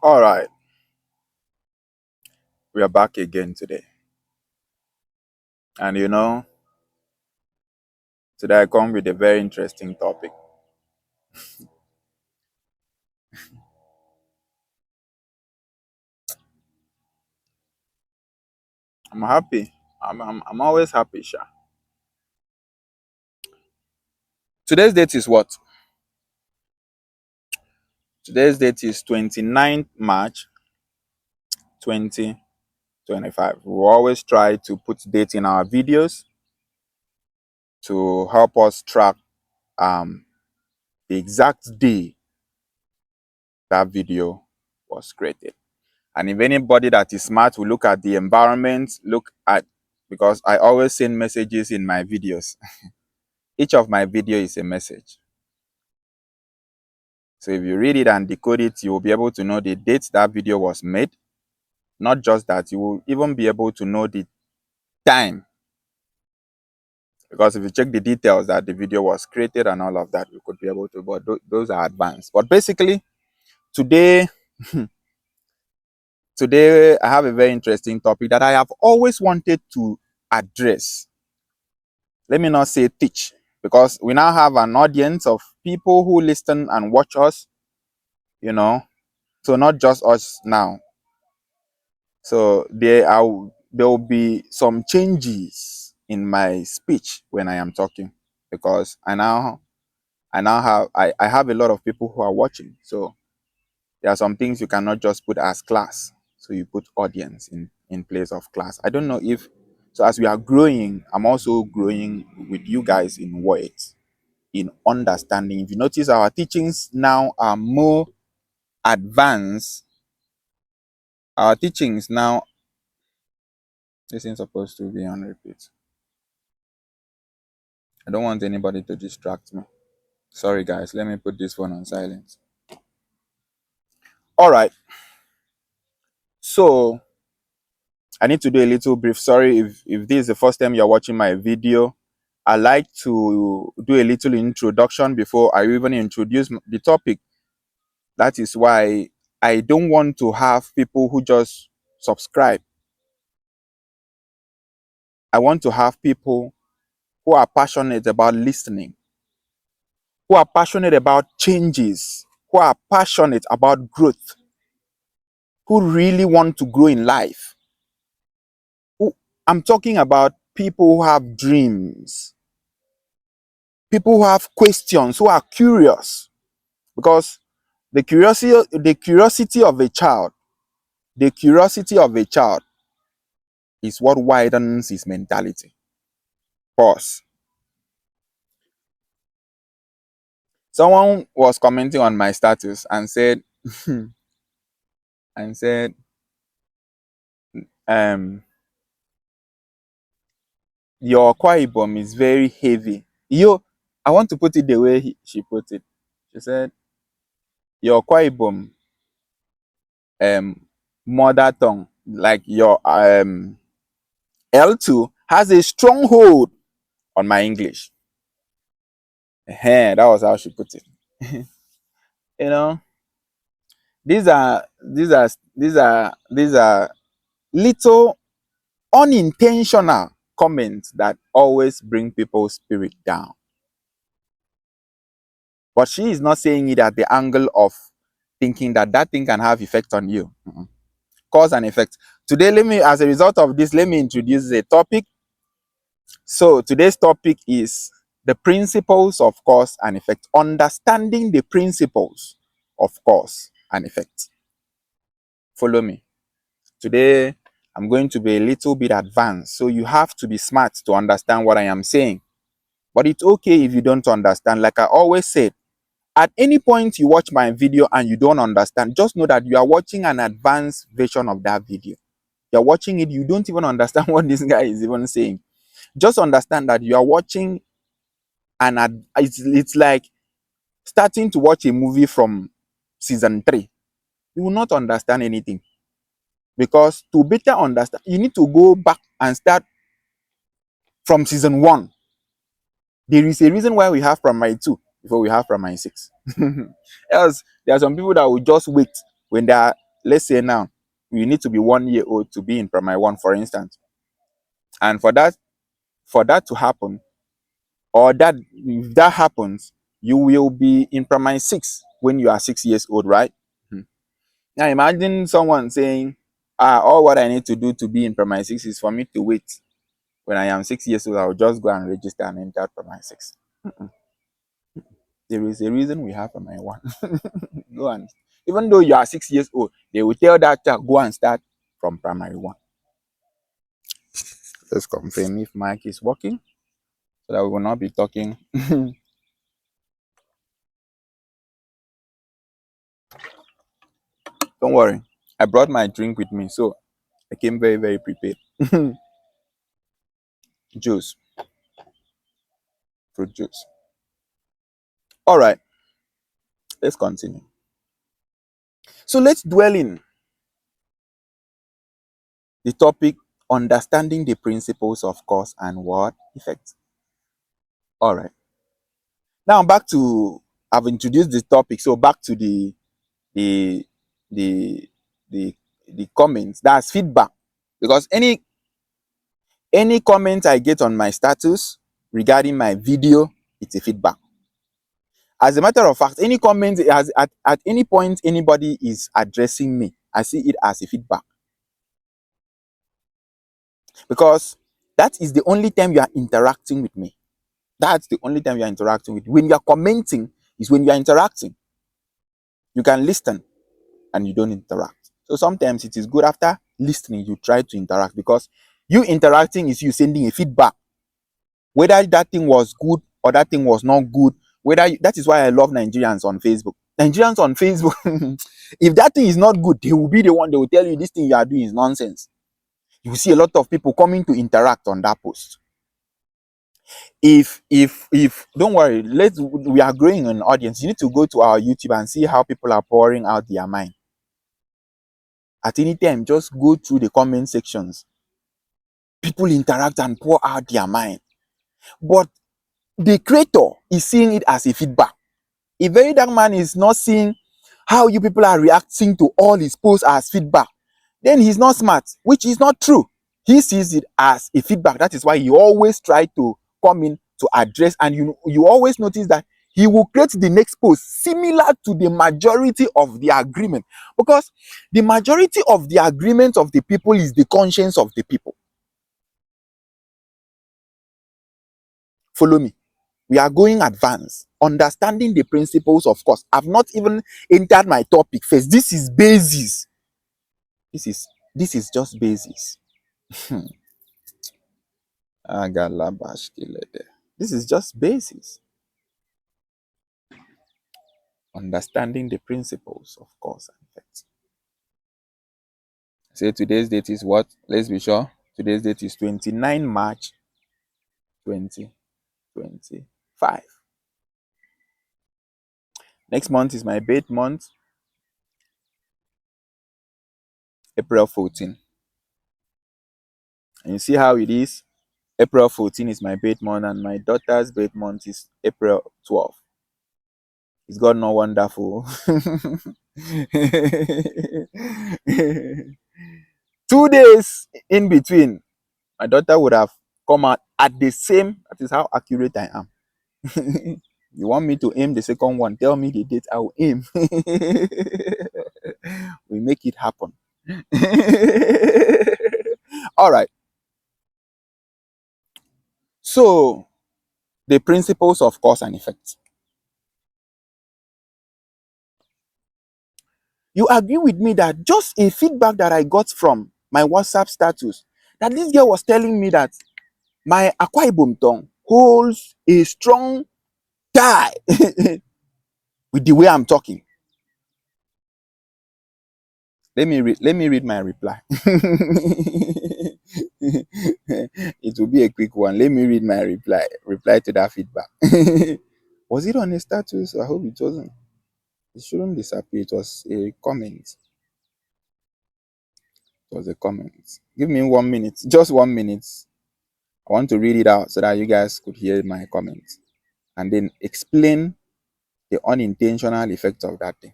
All right, we are back again today. And today I come with a very interesting topic. I'm happy. I'm always happy, Sha. Today's date is what? Today's date is 29th March 2025. We always try to put date in our videos to help us track um, the exact day that video was created. And if anybody that is smart will look at the environment, because I always send messages in my videos. Each of my video is a message. So if you read it and decode it, you will be able to know the date that video was made. Not just that, you will even be able to know the time. Because if you check the details that the video was created and all of that, you could be able to, but those are advanced. But basically, today, today I have a very interesting topic that I have always wanted to address. Let me not say teach, because we now have an audience of people who listen and watch us, you know. So not just us now. So there will be some changes in my speech when I am talking, because I have a lot of people who are watching. So there are some things you cannot just put as class. So you put audience in place of class. I don't know if so as we are growing, I'm also growing with you guys in words, in understanding. If you notice, our teachings now are more advanced. Our teachings now, this isn't supposed to be on repeat. I don't want anybody to distract me. Sorry, guys. Let me put this phone on silent. All right. So I need to do a little brief. Sorry if this is the first time you're watching my video. I like to do a little introduction before I even introduce the topic. That is why I don't want to have people who just subscribe. I want to have people who are passionate about listening, who are passionate about changes, who are passionate about growth, who really want to grow in life. I'm talking about people who have dreams, people who have questions, who are curious. Because the curiosity of a child, the curiosity of a child is what widens his mentality. Pause. Someone was commenting on my status and said, and said, um, your Kwaibom is very heavy. I want to put it the way she put it. She said, your Kwaibom mother tongue, like your L2, has a strong hold on my English. That was how she put it. You know, these are little unintentional comments that always bring people's spirit down. But she is not saying it at the angle of thinking that that thing can have effect on you. Cause and effect. Today, as a result of this, let me introduce a topic. So today's topic is the principles of cause and effect. Understanding the principles of cause and effect. Follow me. Today, I'm going to be a little bit advanced. So you have to be smart to understand what I am saying. But it's okay if you don't understand. Like I always said, at any point you watch my video and you don't understand, just know that you are watching an advanced version of that video. You're watching it, you don't even understand what this guy is even saying. Just understand that you are watching it's like starting to watch a movie from season 3. You will not understand anything, because to better understand, you need to go back and start from season 1. There is a reason why we have primary 2 before we have primary 6. Else, there are some people that will just wait when they are let's say now you need to be 1 year old to be in primary one, for instance. And for that to happen, or that if that happens, you will be in primary six when you are 6 years old, right? Hmm. Now imagine someone saying, all what I need to do to be in primary six is for me to wait. When I am 6 years old, I'll just go and register and enter primary six. There is a reason we have primary one. Go and, even though you are 6 years old, they will tell that child, go and start from primary one. Let's confirm if mic is working so that we will not be talking. Don't worry. I brought my drink with me, so I came very, very prepared. Juice, fruit juice. All right, let's continue. So let's dwell in the topic, understanding the principles of cause and what effect. All right. Now back to, I've introduced the topic, so back to the the the the comments. That's feedback, because any comment I get on my status regarding my video, it's a feedback. As a matter of fact, any comment at any point anybody is addressing me, I see it as a feedback, because that is the only time you are interacting with me. That's the only time you are interacting with me. When you are commenting is when you are interacting. You can listen and you don't interact. So sometimes it is good after listening, you try to interact, because you interacting is you sending a feedback. Whether that thing was good or that thing was not good, that is why I love Nigerians on Facebook. Nigerians on Facebook, if that thing is not good, they will be the one, they will tell you this thing you are doing is nonsense. You will see a lot of people coming to interact on that post. If don't worry, we are growing an audience. You need to go to our YouTube and see how people are pouring out their mind. At any time, just go through the comment sections. People interact and pour out their mind. But the creator is seeing it as a feedback. A very dark man is not seeing how you people are reacting to all his posts as feedback. Then he's not smart, which is not true. He sees it as a feedback. That is why he always try to come in to address, and you always notice that he will create the next post similar to the majority of the agreement, because the majority of the agreement of the people is the conscience of the people. Follow me. We are going advanced, understanding the principles of course. I've not even entered my topic first. This is basis. This is just basis. This is just basis. Understanding the principles of cause and effect. Say today's date is what? Let's be sure. Today's date is 29 March 2025. Next month is my birth month, April 14. And you see how it is? April 14 is my birth month, and my daughter's birth month is April 12. Is God not wonderful? 2 days in between, my daughter would have come out at the same. That is how accurate I am. You want me to aim the second one? Tell me the date, I will aim. We make it happen. All right. So, the principles of cause and effect. You agree with me that just a feedback that I got from my WhatsApp status, that this girl was telling me that my Akwa Ibom tongue holds a strong tie with the way I'm talking. Let me read my reply. It will be a quick one. Let me read my reply to that feedback. Was it on a status? I hope it wasn't. It shouldn't disappear. It was a comment. It was a comment. Give me 1 minute. Just 1 minute. I want to read it out so that you guys could hear my comments and then explain the unintentional effect of that thing.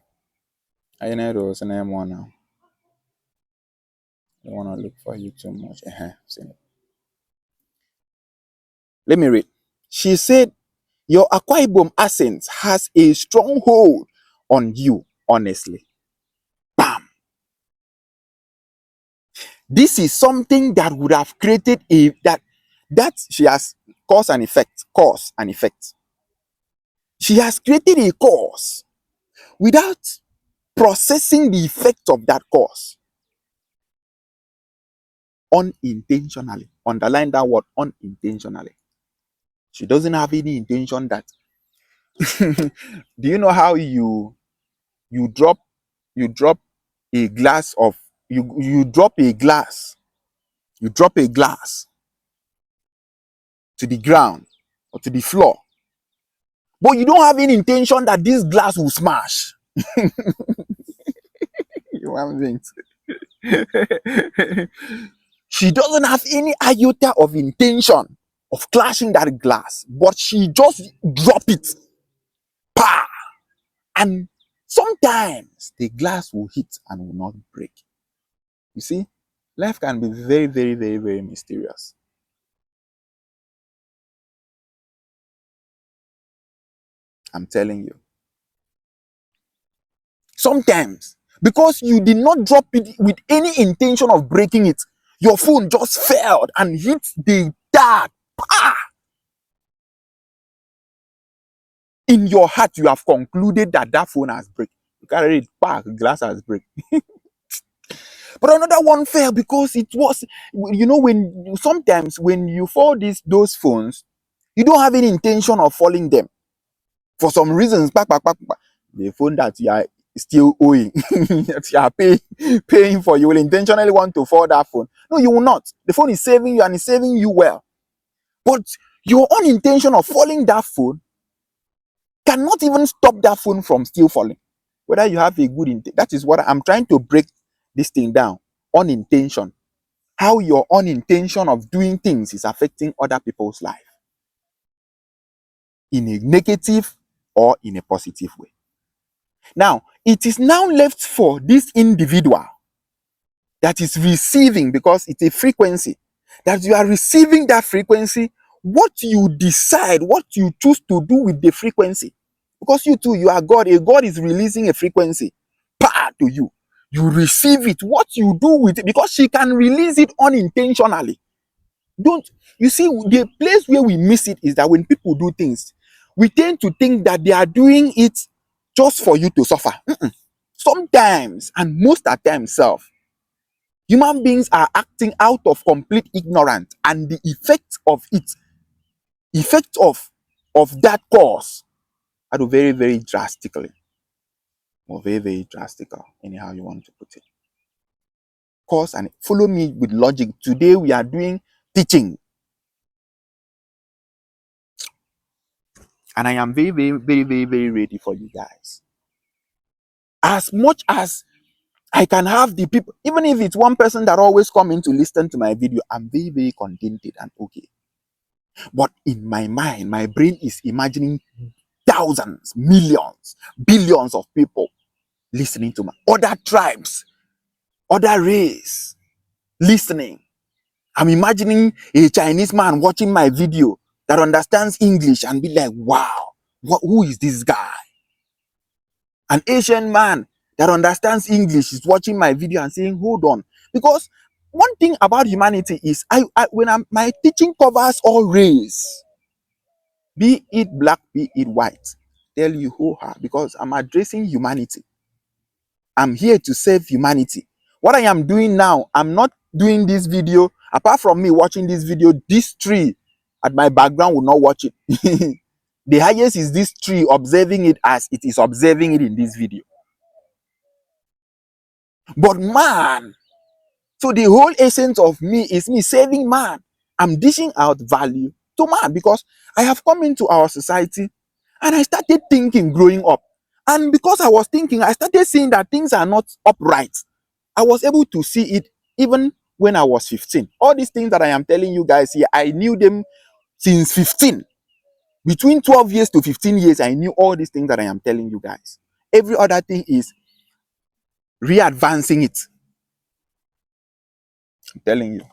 I know it was an M1 now. I don't want to look for you too much. Seen it. Let me read. She said, your Akwa Ibom accent has a strong hold on you, honestly. Bam! This is something that would have created that she has cause and effect. Cause and effect. She has created a cause without processing the effect of that cause unintentionally. Underline that word, unintentionally. She doesn't have any intention that. Do you know how you drop you drop a glass of you drop a glass to the ground or to the floor, but you don't have any intention that this glass will smash? Human beings. She doesn't have any iota of intention of clashing that glass, but she just drop it. Pa! And sometimes the glass will hit and will not break. You see, life can be very, very, very, very mysterious. I'm telling you. Sometimes, because you did not drop it with any intention of breaking it, your phone just fell and hit the tag. Ah! In your heart, you have concluded that that phone has break. You carry it back, glass has break. But another one fell because it was, when sometimes when you fall those phones, you don't have any intention of falling them. For some reasons, the phone that you are still owing, that you are paying for, you will intentionally want to fall that phone. No, you will not. The phone is saving you and is saving you well. But your own intention of falling that phone cannot even stop that phone from still falling. Whether you have a good intention, that is what I'm trying to break this thing down. Unintention. How your unintention of doing things is affecting other people's life in a negative or in a positive way. Now, it is now left for this individual that is receiving, because it's a frequency, that you are receiving that frequency, what you decide, what you choose to do with the frequency. Because you too, you are God. A God is releasing a frequency to you. You receive it. What you do with it, because she can release it unintentionally. Don't you see, the place where we miss it is that when people do things, we tend to think that they are doing it just for you to suffer. Sometimes, and most of the time, human beings are acting out of complete ignorance, and the effect of that cause are very, very drastically, or very, very drastical, anyhow you want to put it. Cause and follow me with logic. Today we are doing teaching, and I am very, very, very, very, very ready for you guys. As much as I can have the people, even if it's one person that always come in to listen to my video, I'm very, very contented and okay. But in my mind, my brain is imagining thousands, millions, billions of people listening to my other tribes, other race listening. I'm imagining a Chinese man watching my video that understands English and be like, wow, who is this guy? An Asian man that understands English is watching my video and saying, hold on. Because one thing about humanity is, my teaching covers all race, be it black, be it white. Tell you who are, because I'm addressing humanity. I'm here to save humanity. What I am doing now, I'm not doing this video. Apart from me watching this video, this tree at my background will not watch it. The highest is this tree observing it as it is observing it in this video. But man, so the whole essence of me is me saving man. I'm dishing out value to man, because I have come into our society and I started thinking growing up. And because I was thinking, I started seeing that things are not upright. I was able to see it even when I was 15. All these things that I am telling you guys here, I knew them since 15. Between 12 years to 15 years, I knew all these things that I am telling you guys. Every other thing is re-advancing it. I'm telling you.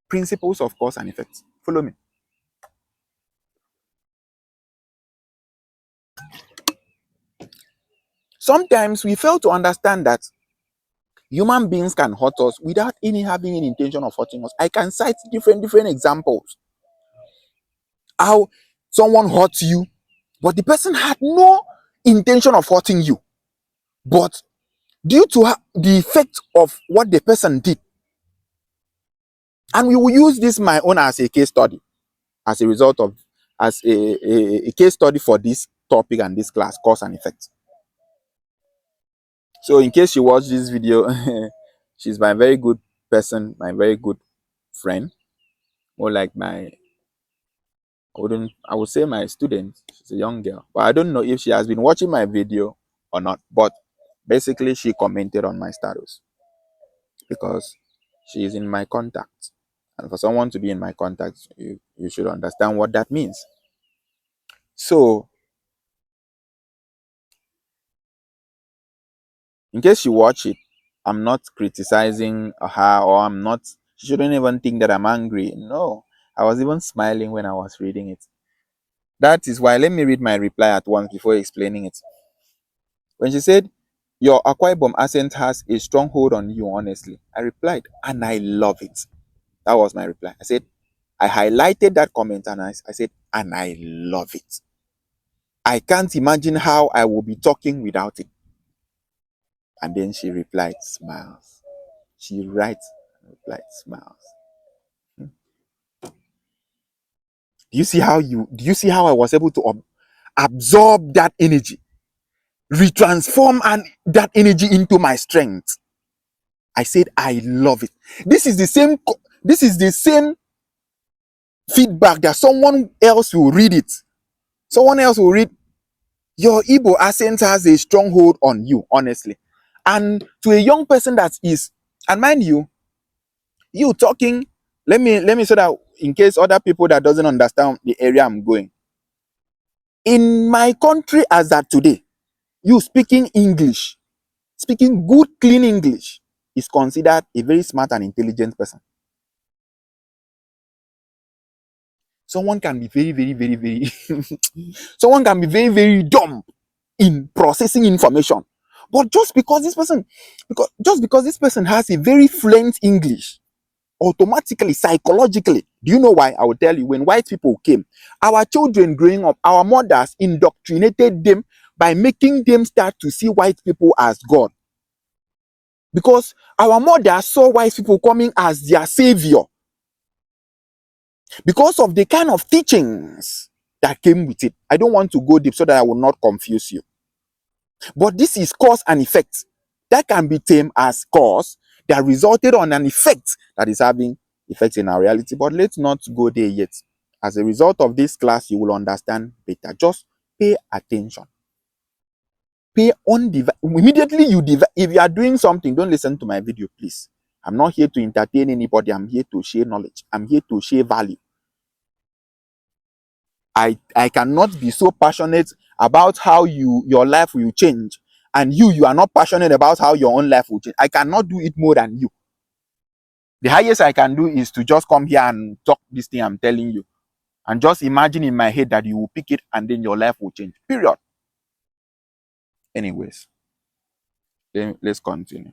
Principles of cause and effect. Follow me. Sometimes we fail to understand that human beings can hurt us without any having any intention of hurting us. I can cite different examples. How someone hurts you, but the person had no intention of hurting you. But due to the effect of what the person did, and we will use this my own as a case study, as a result of as a case study for this topic and this class, cause and effect. So in case you watch this video, she's my very good person, my very good friend, more like I would say my student. She's a young girl, but I don't know if she has been watching my video or not. But basically, she commented on my status because she is in my contacts, and for someone to be in my contacts, you should understand what that means. So, in case you watch it, I'm not criticizing her, or I'm not. She shouldn't even think that I'm angry. No, I was even smiling when I was reading it. That is why, let me read my reply at once before explaining it. When she said, "Your Akwa Ibom accent has a stronghold on you, honestly," I replied, "And I love it." That was my reply. I said, I highlighted that comment and I said, "And I love it. I can't imagine how I will be talking without it." And then she replied, smiles. She writes, replied, smiles. Do you see how I was able to absorb that energy, retransform that energy into my strength? I said, I love it. This is the same feedback that someone else will read it. Someone else will read, "Your Igbo accent has a stronghold on you," honestly. And to a young person that is, and mind you, you talking, let me so that in case other people that doesn't understand the area I'm going. In my country as at today, you speaking English, speaking good, clean English, is considered a very smart and intelligent person. Someone can be very, very, very, very someone can be very, very dumb in processing information. But just because this person has a very fluent English, automatically, psychologically, do you know why? I will tell you. When white people came, our children growing up, our mothers indoctrinated them by making them start to see white people as God. Because our mothers saw white people coming as their savior. Because of the kind of teachings that came with it. I don't want to go deep so that I will not confuse you. But this is cause and effect. That can be termed as cause that resulted on an effect that is having effects in our reality. But let's not go there yet. As a result of this class, you will understand better. Just pay attention. Pay on immediately if you are doing something, don't listen to my video, please. I'm not here to entertain anybody. I'm here to share knowledge. I'm here to share value. I cannot be so passionate about how your life will change, and you are not passionate about how your own life will change. I cannot do it more than you. The highest I can do is to just come here and talk this thing I'm telling you, and just imagine in my head that you will pick it and then your life will change. Period. Anyways, then let's continue.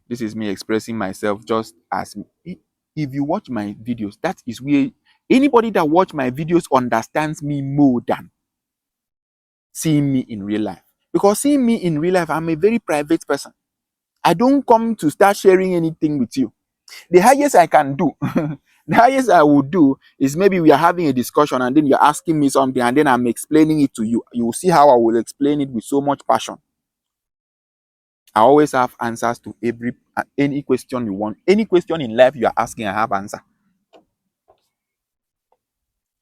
This is me expressing myself just as if you watch my videos, that is where anybody that watch my videos understands me more than seeing me in real life. Because seeing me in real life, I'm a very private person. I don't come to start sharing anything with you. The highest I can do, the highest I will do is maybe we are having a discussion and then you're asking me something and then I'm explaining it to you. You will see how I will explain it with so much passion. I always have answers to any question you want. Any question in life you are asking, I have answer.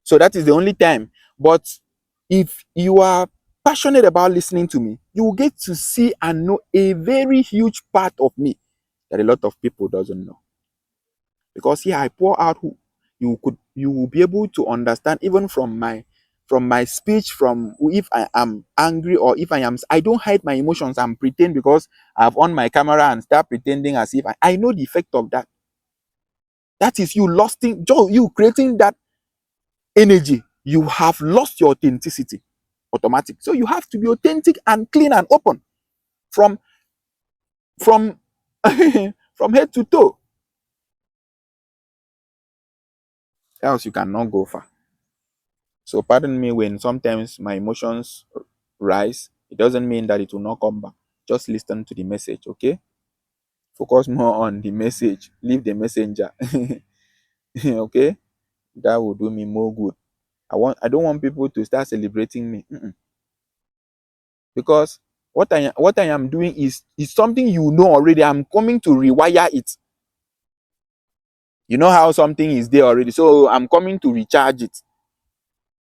So that is the only time. But if you are passionate about listening to me, you will get to see and know a very huge part of me that a lot of people doesn't know. Because here I pour out who you will be able to understand even from my from my speech, from if I am angry or if I don't hide my emotions and pretend because I've on my camera and start pretending as if I know the effect of that. That is you losing, you creating that energy. You have lost your authenticity automatic. So you have to be authentic and clean and open from from from head to toe. Else you cannot go far. So pardon me when sometimes my emotions rise. It doesn't mean that it will not come back. Just listen to the message, okay? Focus more on the message. Leave the messenger. Okay? That will do me more good. I don't want people to start celebrating me. Because what I am doing is something you know already. I'm coming to rewire it. You know how something is there already. So I'm coming to recharge it.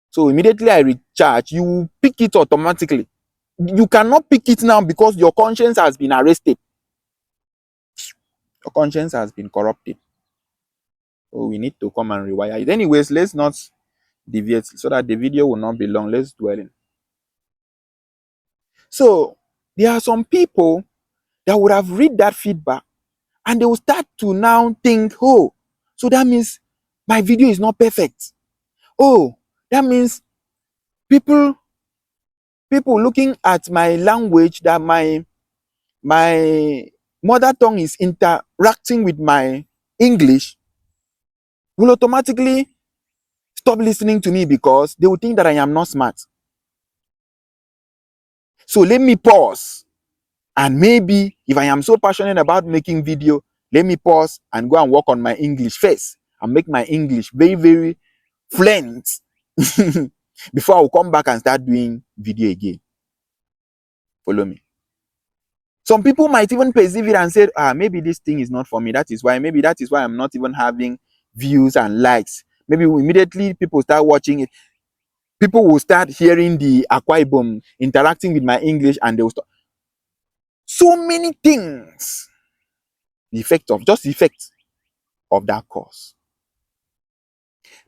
So immediately I recharge, you pick it automatically. You cannot pick it now because your conscience has been arrested. Your conscience has been corrupted. So we need to come and rewire it. Anyways, let's not deviate so that the video will not be long. Let's dwell in. So there are some people that would have read that feedback and they will start to now think, oh, so that means my video is not perfect. Oh, that means people looking at my language, that my mother tongue is interacting with my English, will automatically stop listening to me because they will think that I am not smart. So let me pause. And maybe if I am so passionate about making video, let me pause and go and work on my English first and make my English very, very fluent before I will come back and start doing video again. Follow me. Some people might even perceive it and say, maybe this thing is not for me. Maybe that is why I'm not even having views and likes. Maybe immediately people start watching it. People will start hearing the Akwa Ibom interacting with my English and they will start. So many things. The effect of that cause.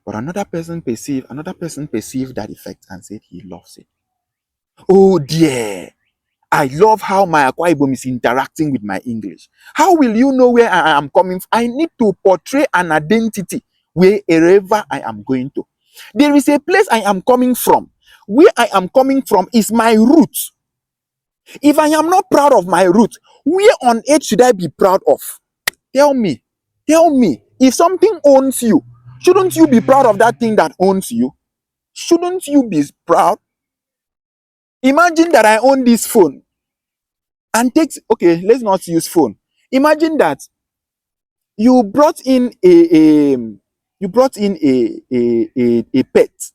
But another person perceived that effect and said he loves it. Oh dear. I love how my Akwa Ibom is interacting with my English. How will you know where I am coming from? I need to portray an identity wherever I am going to. There is a place I am coming from. Where I am coming from is my root. If I am not proud of my root, where on earth should I be proud of? Tell me. If something owns you, shouldn't you be proud of that thing that owns you? Shouldn't you be proud? Imagine that I own this phone and okay, let's not use phone. Imagine that you brought in a pet,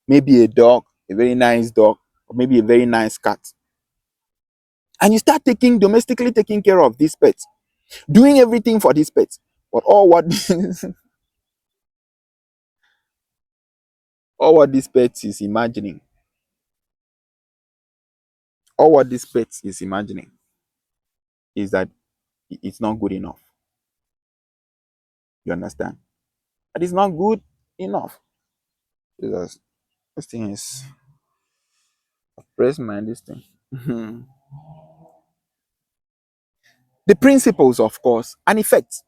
maybe a dog, a very nice dog, or maybe a very nice cat, and you start domestically taking care of this pet, doing everything for this pet. But all what all what this pet is imagining, all what this pet is imagining is that it's not good enough. You understand? That is not good enough. Jesus, this thing is press my this thing. The principles, of course, and effects.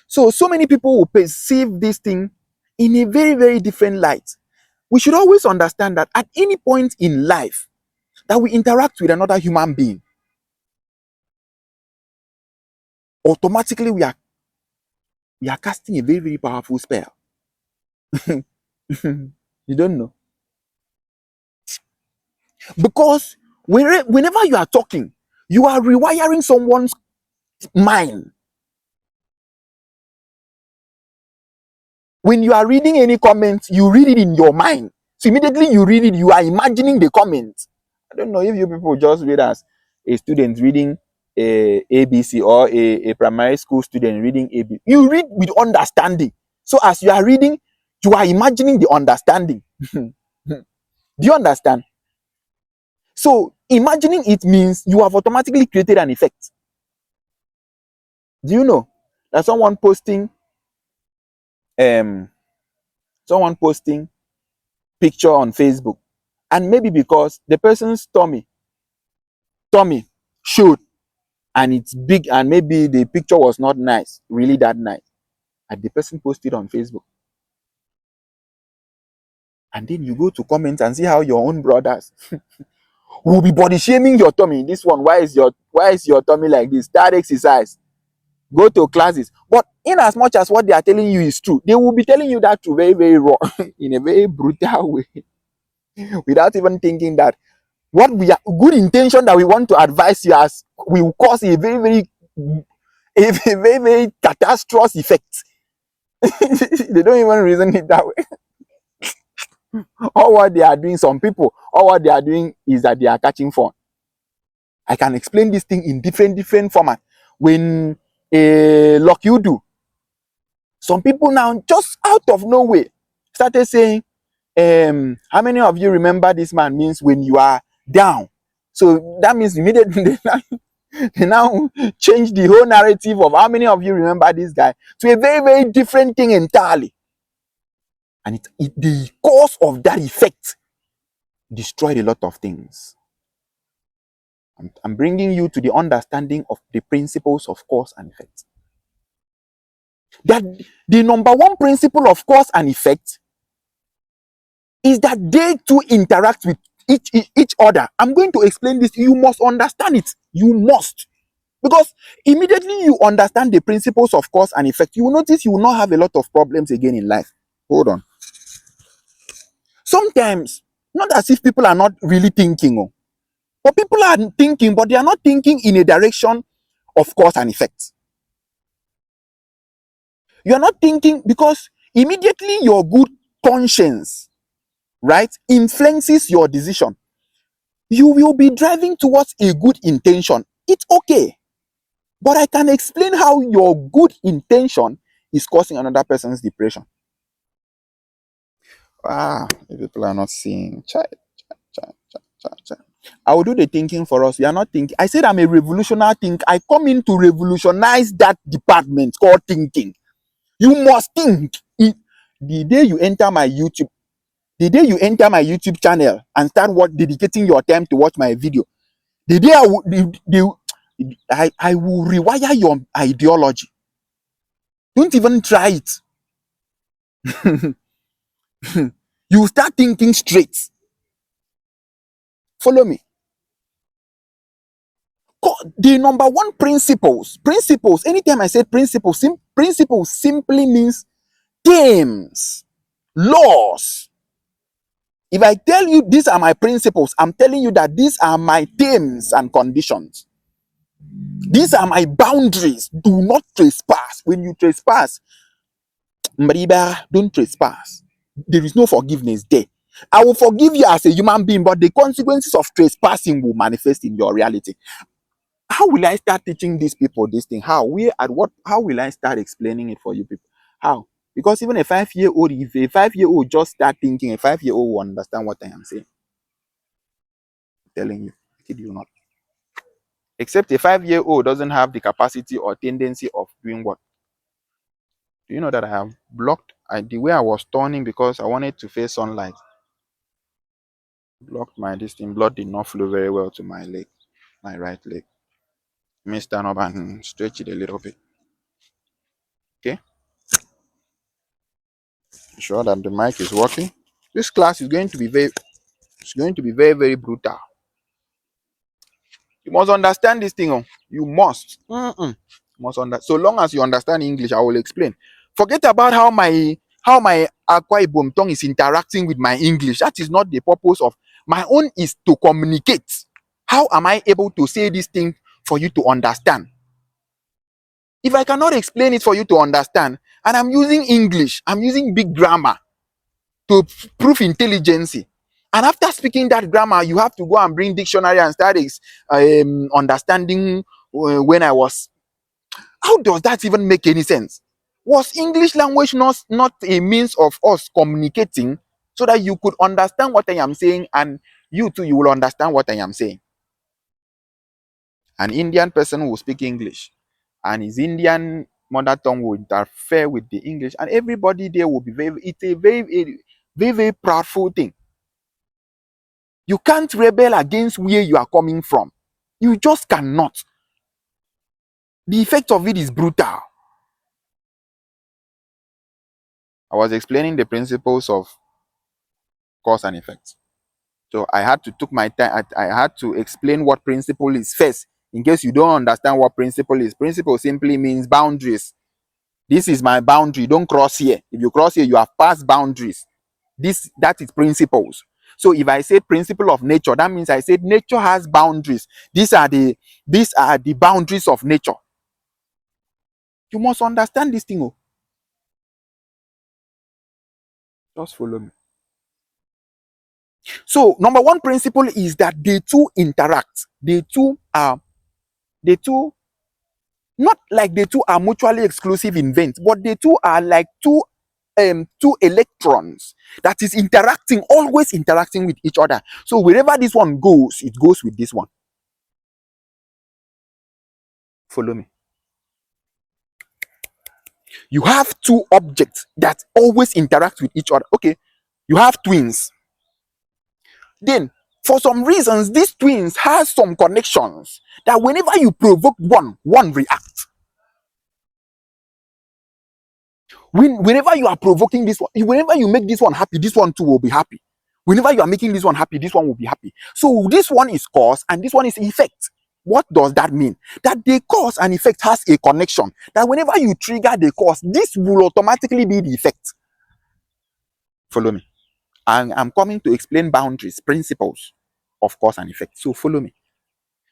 So many people will perceive this thing in a very, very different light. We should always understand that at any point in life that we interact with another human being, automatically we are casting a very, very powerful spell. You don't know. Because whenever you are talking, you are rewiring someone's mind. When you are reading any comment, you read it in your mind. So immediately you read it, you are imagining the comment. I don't know if you people just read as a student reading a ABC or a primary school student reading ABC. You read with understanding. So as you are reading, you are imagining the understanding. Do you understand? So imagining it means you have automatically created an effect. Do you know that someone posting picture on Facebook, and maybe because the person's tummy showed, and it's big, and maybe the picture was not nice, really that nice, and the person posted on Facebook, and then you go to comment and see how your own brothers will be body shaming your tummy. This one, why is your tummy like this? Start exercise, go to classes. But in as much as what they are telling you is true, they will be telling you that true very, very raw, in a very brutal way, without even thinking that what we are good intention that we want to advise you as will cause a very, very catastrophic effect. They don't even reason it that way. All what they are doing, some people, all what they are doing is that they are catching fun. I can explain this thing in different format. When like you do, some people now just out of nowhere started saying, how many of you remember this man means when you are down? So that means immediately they now change the whole narrative of how many of you remember this guy to a very, very different thing entirely. And the cause of that effect destroyed a lot of things. I'm bringing you to the understanding of the principles of cause and effect. That the number one principle of cause and effect is that they two interact with each other. I'm going to explain this. You must understand it. You must. Because immediately you understand the principles of cause and effect, you will notice you will not have a lot of problems again in life. Hold on. Sometimes, not as if people are not really thinking, but people are thinking, but they are not thinking in a direction of cause and effect. You are not thinking because immediately your good conscience, right, influences your decision. You will be driving towards a good intention. It's okay. But I can explain how your good intention is causing another person's depression. People are not seeing. I will do the thinking for us. We are not thinking. I said I'm a revolutionary thinker. I come in to revolutionize that department called thinking. You must think. The day you enter my YouTube channel and start dedicating your time to watch my video, the day I will rewire your ideology. Don't even try it. You start thinking straight. Follow me. The number one principles. Anytime I say principles simply means themes, laws. If I tell you these are my principles, I'm telling you that these are my themes and conditions. These are my boundaries. Do not trespass. When you trespass, don't trespass. There is no forgiveness there. I will forgive you as a human being, but the consequences of trespassing will manifest in your reality. How will I start teaching these people this thing? How will I start explaining it for you people? How? Because even a 5-year-old, if a 5-year-old just start thinking, a 5-year-old will understand what I am saying. I'm telling you, I kid you not. Except a 5-year-old doesn't have the capacity or tendency of doing what? Do you know that I have blocked the way I was turning because I wanted to face sunlight? Blocked my this thing. Blood did not flow very well to my leg, my right leg. Let me stand up and stretch it a little bit. Okay? Sure that the mic is working. This class is going to be very, very brutal. You must understand this thing. You must. Must understand. So long as you understand English, I will explain. Forget about how my Akwa Ibom tongue is interacting with my English. That is not the purpose of my own. Is to communicate. How am I able to say this thing for you to understand? If I cannot explain it for you to understand, and I'm using English, I'm using big grammar to prove intelligence. And after speaking that grammar, you have to go and bring dictionary and start understanding when I was. How does that even make any sense? Was English language not a means of us communicating so that you could understand what I am saying, and you too, you will understand what I am saying? An Indian person will speak English, and his Indian mother tongue will interfere with the English, and everybody there will be very. Very, very proudful thing. You can't rebel against where you are coming from. You just cannot. The effect of it is brutal. I was explaining the principles of cause and effect. So I had to took my time. I had to explain what principle is first, in case you don't understand what principle is. Principle simply means boundaries. This is my boundary. Don't cross here. If you cross here, you have passed boundaries. That is principles. So if I say principle of nature, that means I said nature has boundaries. These are the boundaries of nature. You must understand this thing. Oh. Just follow me. So number one principle is that they two interact. They two not like they two are mutually exclusive events, but they two are like two electrons that is interacting, always interacting with each other. So wherever this one goes, it goes with this one. Follow me. You have two objects that always interact with each other. Okay, you have twins. Then, for some reasons, these twins have some connections that whenever you provoke one reacts. Whenever you are provoking this one, whenever you make this one happy, this one too will be happy. Whenever you are making this one happy, this one will be happy. So this one is cause and this one is effect. What does that mean? That the cause and effect has a connection. That whenever you trigger the cause, this will automatically be the effect. Follow me. I'm coming to explain boundaries, principles of cause and effect. So follow me.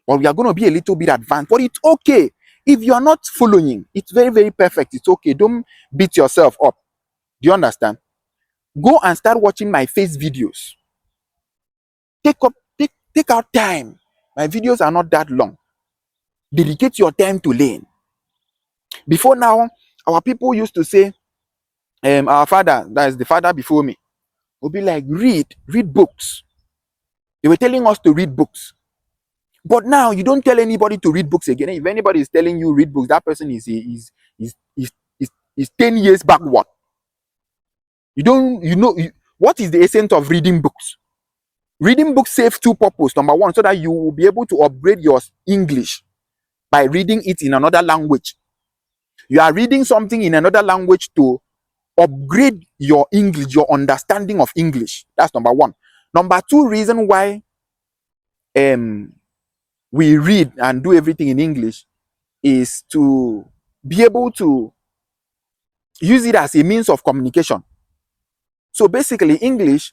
But we are going to be a little bit advanced. But it's okay. If you are not following, it's very, very perfect. It's okay. Don't beat yourself up. Do you understand? Go and start watching my face videos. Take out time. My videos are not that long. Dedicate your time to learn. Before now, our people used to say, our father, that is the father before me, would be like, read books. They were telling us to read books. But now you don't tell anybody to read books again. If anybody is telling you read books, that person is 10 years backward. What is the essence of reading books? Reading books serves two purposes. Number one, so that you will be able to upgrade your English by reading it in another language. You are reading something in another language to upgrade your English, your understanding of English. That's number one. Number two reason why we read and do everything in English is to be able to use it as a means of communication. So basically, English,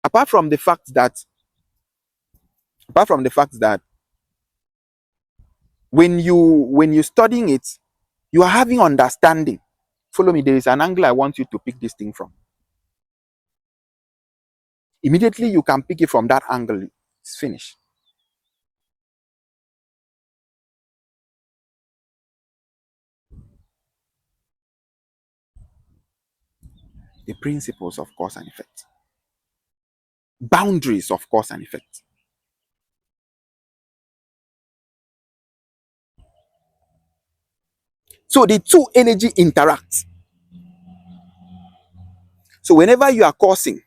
apart from the fact that when you're studying it, you are having understanding. Follow me. There is an angle I want you to pick this thing from. Immediately you can pick it from that angle. It's finished. The principles of cause and effect. Boundaries of cause and effect. So the two energy interact. So whenever you are causing,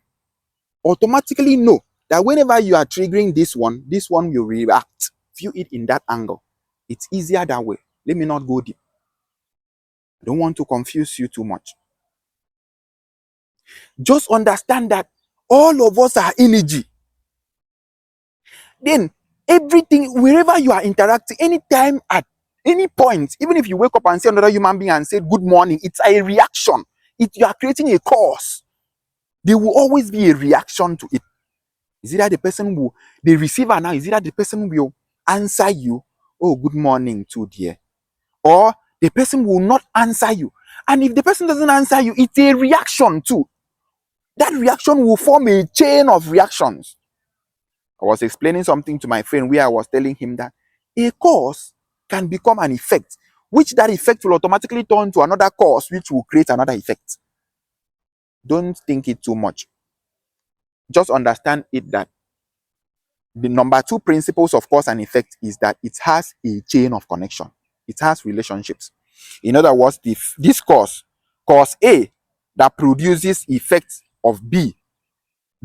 automatically know that whenever you are triggering this one will react. View it in that angle. It's easier that way. Let me not go deep. I don't want to confuse you too much. Just understand that all of us are energy. Then everything, wherever you are interacting, anytime, at any point, even if you wake up and see another human being and say good morning, it's a reaction. You are creating a cause. There will always be a reaction to it. Is it that the receiver now, is it that the person will answer you, oh, good morning too, dear? Or the person will not answer you. And if the person doesn't answer you, it's a reaction too. That reaction will form a chain of reactions. I was explaining something to my friend where I was telling him that a cause can become an effect, which that effect will automatically turn to another cause, which will create another effect. Don't think it too much. Just understand it that the number two principles of cause and effect is that it has a chain of connection. It has relationships. In other words, this cause A that produces effect of B.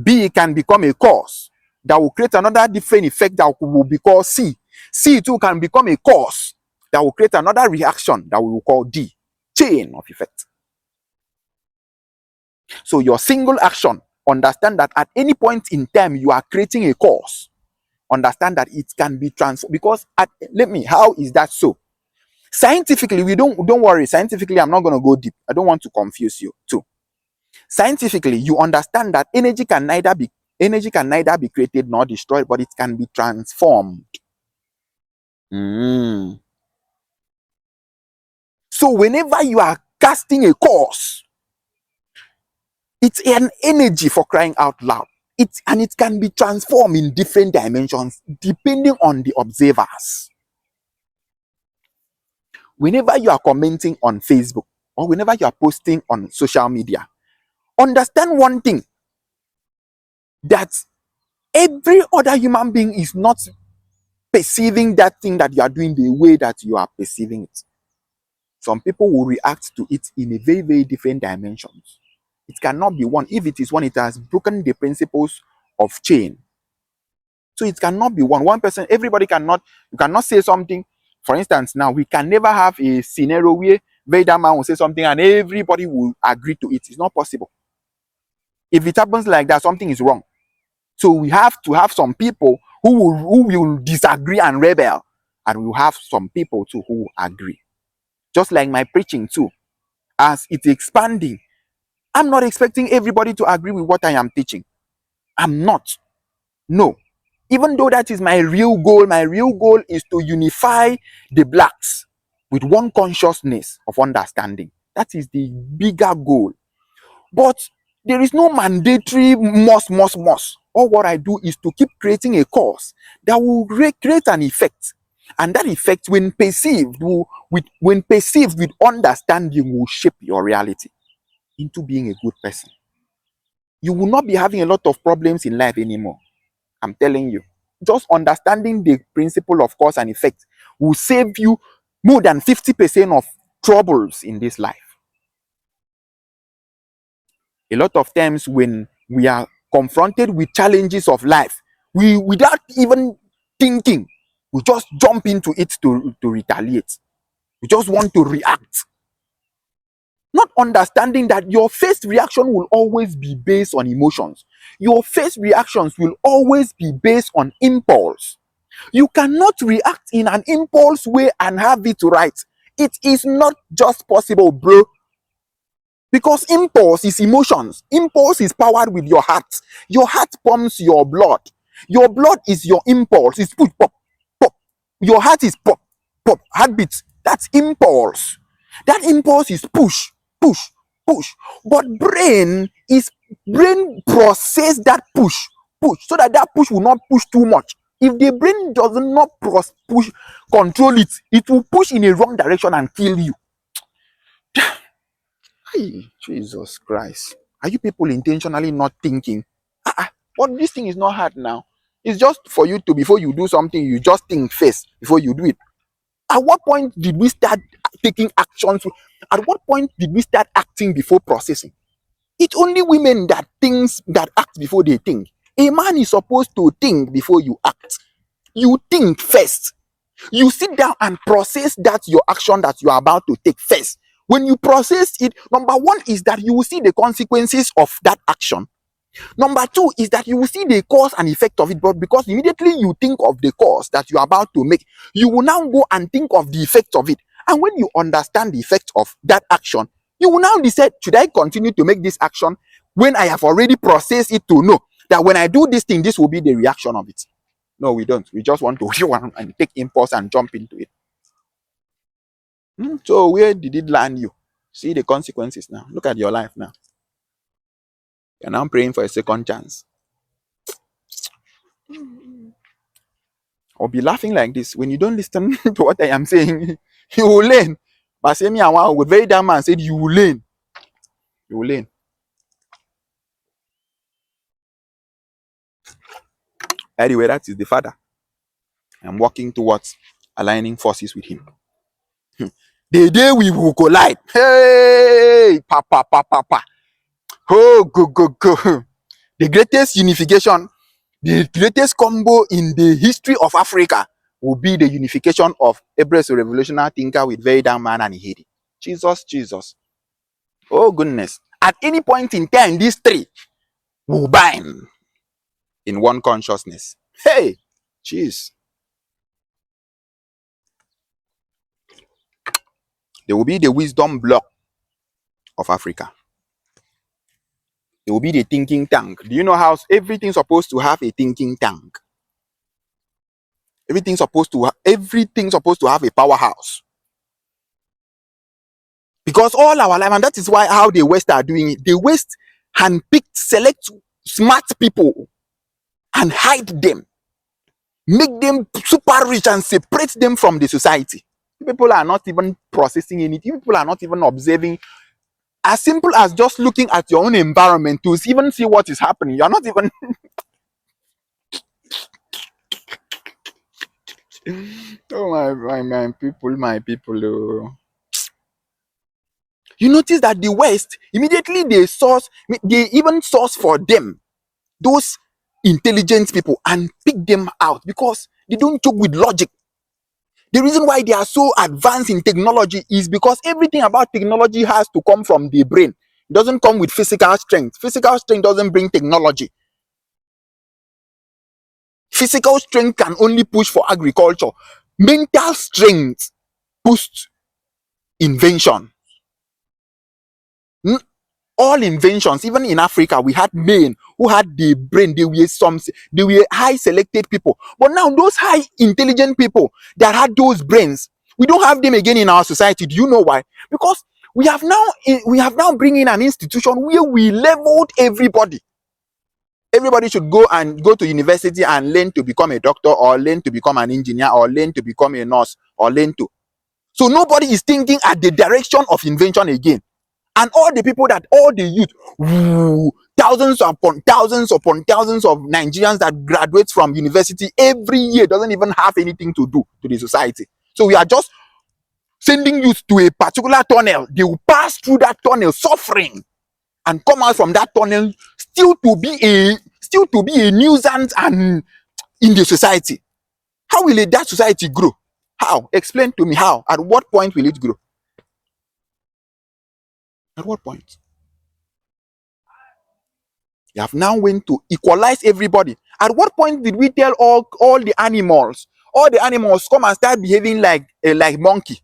B can become a cause that will create another different effect that will be called C. C too can become a cause that will create another reaction that we will call D. Chain of effect. So your single action, understand that at any point in time you are creating a cause. Understand that it can be transformed. Because how is that so? Scientifically, don't worry. Scientifically, I'm not going to go deep. I don't want to confuse you too. Scientifically, you understand that energy can neither be created nor destroyed, but it can be transformed. So whenever you are casting a cause, it's an energy, for crying out loud. It can be transformed in different dimensions depending on the observers. Whenever you are commenting on Facebook or whenever you are posting on social media, understand one thing, that every other human being is not perceiving that thing that you are doing the way that you are perceiving it. Some people will react to it in a very, very different dimensions. It cannot be one. If it is one, it has broken the principles of chain. So it cannot be one person. Everybody cannot, you cannot say something. For instance, now we can never have a scenario where Vader man will say something and everybody will agree to it. It's not possible. If it happens like that, something is wrong. So we have to have some people who will disagree and rebel, and we will have some people too who agree. Just like my preaching too, as it's expanding, I'm not expecting everybody to agree with what I am teaching. I'm not. No. Even though that is my real goal is to unify the blacks with one consciousness of understanding. That is the bigger goal. But there is no mandatory must. All what I do is to keep creating a cause that will create an effect. And that effect, when perceived with understanding, will shape your reality into being a good person. You will not be having a lot of problems in life anymore. I'm telling you. Just understanding the principle of cause and effect will save you more than 50% of troubles in this life. A lot of times when we are confronted with challenges of life, we, without even thinking, we just jump into it to retaliate. We just want to react. Not understanding that your first reaction will always be based on emotions. Your first reactions will always be based on impulse. You cannot react in an impulse way and have it right. It is not just possible, bro. Because impulse is emotions. Impulse is powered with your heart. Your heart pumps your blood. Your blood is your impulse. It's push, pop, pop. Your heart is pop, pop, heartbeat. That's impulse. That impulse is push, push, push. But brain process that push, so that push will not push too much. If the brain does not push, control it, it will push in a wrong direction and kill you. Hey, Jesus Christ. Are you people intentionally not thinking? But this thing is not hard now. It's just for you to, before you do something, you just think first before you do it. At what point did we start taking actions? At what point did we start acting before processing? It's only women that act before they think. A man is supposed to think before you act. You think first. You sit down and process that your action that you are about to take first. When you process it, number one is that you will see the consequences of that action. Number two is that you will see the cause and effect of it, but because immediately you think of the cause that you are about to make, you will now go and think of the effect of it. And when you understand the effect of that action, you will now decide, should I continue to make this action when I have already processed it to know that when I do this thing, this will be the reaction of it. No, we don't. We just want to and take impulse and jump into it. So where did it land you? See the consequences now. Look at your life now. You're now praying for a second chance. Or be laughing like this when you don't listen to what I am saying. You will learn. But say me and one with very damn man said you will learn. You will learn. Anyway, that is the Father. I'm working towards aligning forces with him. The day we will collide. Hey, papa. Oh, go. The greatest unification, the greatest combo in the history of Africa will be the unification of Ebre's revolutionary thinker with Vedan man and Ihedi. Jesus. Oh, goodness. At any point in time, these three will bind in one consciousness. Hey, jeez. They will be the wisdom block of Africa. They will be the thinking tank. Do you know how everything's supposed to have a thinking tank? Everything's supposed to have a powerhouse. Because all our life, and that is why how the West are doing it. The West handpicked, select smart people and hide them, make them super rich and separate them from the society. People are not even processing anything. People are not even observing. As simple as just looking at your own environment to even see what is happening. You're not even. Oh my people. Oh. You notice that the West immediately they even source for them those intelligent people and pick them out because they don't joke with logic. The reason why they are so advanced in technology is because everything about technology has to come from the brain. It doesn't come with physical strength. Physical strength doesn't bring technology. Physical strength can only push for agriculture. Mental strength boosts invention. All inventions, even in Africa, we had men who had the brain. They were high selected people. But now those high intelligent people that had those brains, we don't have them again in our society. Do you know why? Because we have now bring in an institution where we leveled everybody. Everybody should go to university and learn to become a doctor or learn to become an engineer or learn to become a nurse or learn to. So nobody is thinking at the direction of invention again. And all the youth, thousands upon thousands of Nigerians that graduate from university every year doesn't even have anything to do to the society. So we are just sending youth to a particular tunnel. They will pass through that tunnel suffering and come out from that tunnel still to be a nuisance and in the society. How will that society grow? How? Explain to me how. At what point will it grow? At what point? You have now went to equalize everybody. At what point did we tell all the animals come and start behaving like monkey?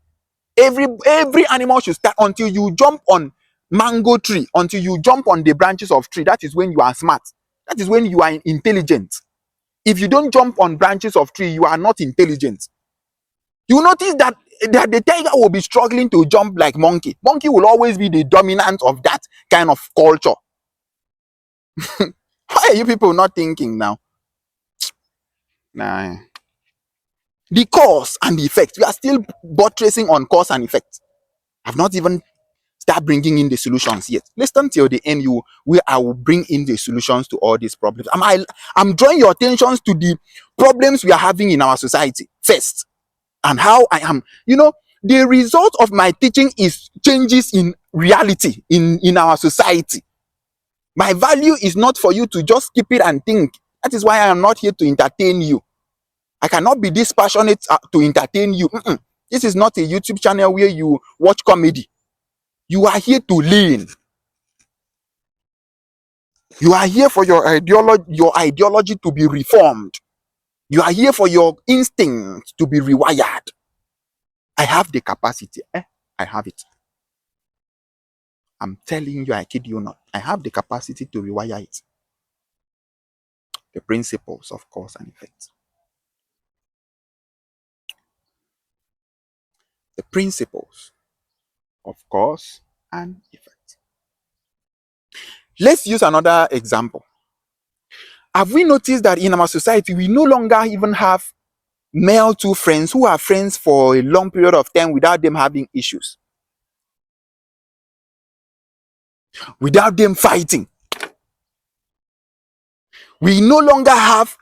Every animal should start until you jump on mango tree, until you jump on the branches of tree. That is when you are smart. That is when you are intelligent. If you don't jump on branches of tree, you are not intelligent. You notice that the tiger will be struggling to jump like monkey. Monkey will always be the dominant of that kind of culture. Why are you people not thinking now? Nah. The cause and the effect. We are still buttressing on cause and effect. I've not even started bringing in the solutions yet. Listen till the end, where I will bring in the solutions to all these problems. I'm drawing your attention to the problems we are having in our society first, and how I am. The result of my teaching is changes in reality in our society. My value is not for you to just keep it and think. That is why I am not here to entertain you. I cannot be this passionate to entertain you. This is not a YouTube channel where you watch comedy. You are here to learn. You are here for your ideology to be reformed. You are here for your instinct to be rewired. I have the capacity. I have it. I'm telling you, I kid you not. I have the capacity to rewire it. The principles of cause and effect. The principles of cause and effect. Let's use another example. Have we noticed that in our society, we no longer even have male two friends who are friends for a long period of time without them having issues? Without them fighting. We no longer have,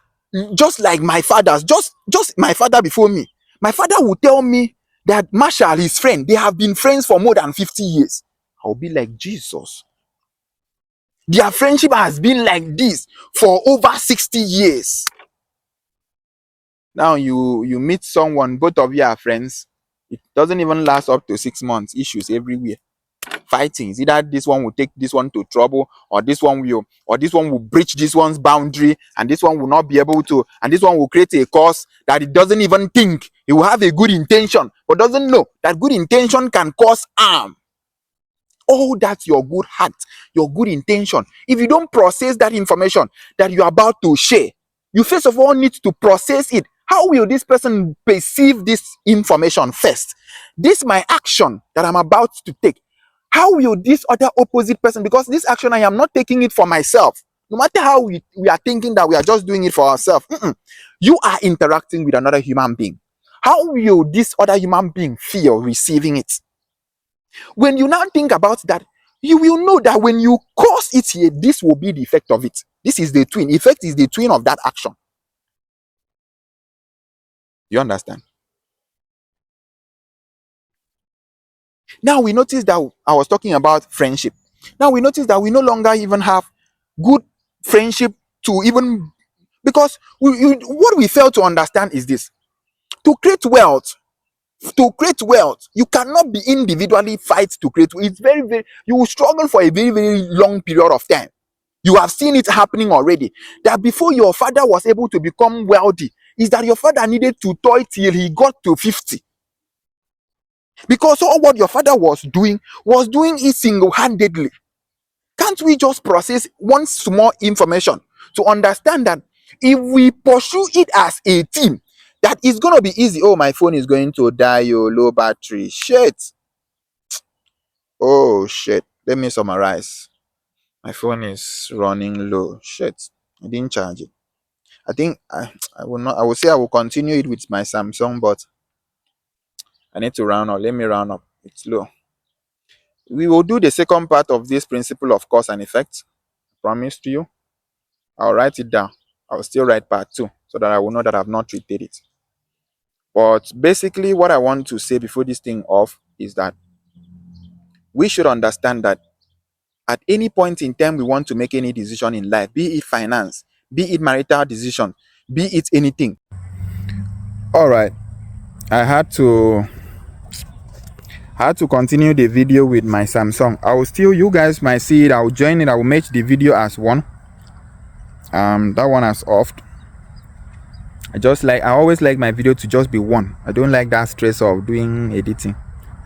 just like my fathers, just my father before me. My father would tell me that Marshall, his friend, they have been friends for more than 50 years. I'll be like, Jesus. Their friendship has been like this for over 60 years. Now you meet someone, both of you are friends. It doesn't even last up to 6 months. Issues everywhere. Fightings. Either this one will take this one to trouble, or this one will breach this one's boundary, and this one will not be able to, and this one will create a cause that it doesn't even think. It will have a good intention, but doesn't know that good intention can cause harm. Oh, that's your good heart, your good intention. If you don't process that information that you're about to share, you first of all need to process it. How will this person perceive this information first? This my action that I'm about to take. How will this other opposite person, because this action I am not taking it for myself. No matter how we are thinking that we are just doing it for ourselves, you are interacting with another human being. How will this other human being feel receiving it? When you now think about that, you will know that when you cause it here, this will be the effect of it. This is the twin. Effect is the twin of that action. You understand? Now we notice that I was talking about friendship. Now we notice that we no longer even have good friendship to even, because what we fail to understand is this. To create wealth, you cannot be individually fight to create. It's very, you will struggle for a very, very long period of time. You have seen it happening already. That before your father was able to become wealthy, is that your father needed to toil till he got to 50. Because all what your father was doing it single-handedly. Can't we just process one small information to understand that if we pursue it as a team, that is going to be easy? Oh, my phone is going to die, low battery. Shit. Oh, shit. Let me summarize. My phone is running low. Shit. I didn't charge it. I think I will say I will continue it with my Samsung, but I need to round up. Let me round up. It's low. We will do the second part of this principle of cause and effect. Promise to you. I'll write it down. I'll still write part 2 so that I will know that I've not treated it. But basically, what I want to say before this thing off is that we should understand that at any point in time we want to make any decision in life, be it finance, be it marital decision, be it anything. All right. I had to continue the video with my Samsung. I will still, you guys might see it. I will join it. I will make the video as one. That one has off. I always like my video to just be one. I don't like that stress of doing editing.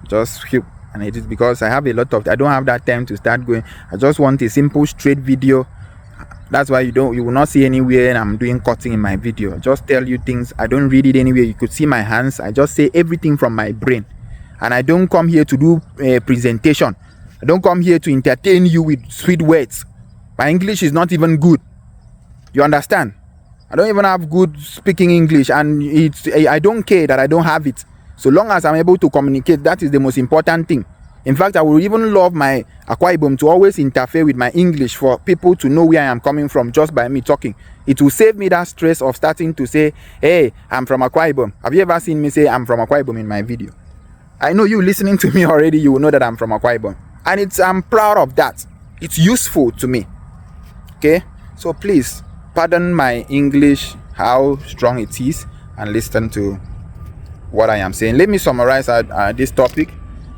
Just skip and edit, because I don't have that time to start going. I just want a simple straight video. That's why you will not see anywhere I'm doing cutting in my video. I just tell you things. I don't read it anywhere. You could see my hands. I just say everything from my brain. And I don't come here to do a presentation. I don't come here to entertain you with sweet words. My English is not even good. You understand? I don't even have good speaking English, and I don't care that I don't have it. So long as I'm able to communicate, that is the most important thing. In fact, I would even love my Akwa Ibom to always interfere with my English for people to know where I am coming from just by me talking. It will save me that stress of starting to say, hey, I'm from Akwa Ibom. Have you ever seen me say I'm from Akwa Ibom in my video? I know you listening to me already, you will know that I'm from Akwa Ibom. And I'm proud of that. It's useful to me. Okay? So please, pardon my English, how strong it is, and listen to what I am saying. Let me summarize this topic.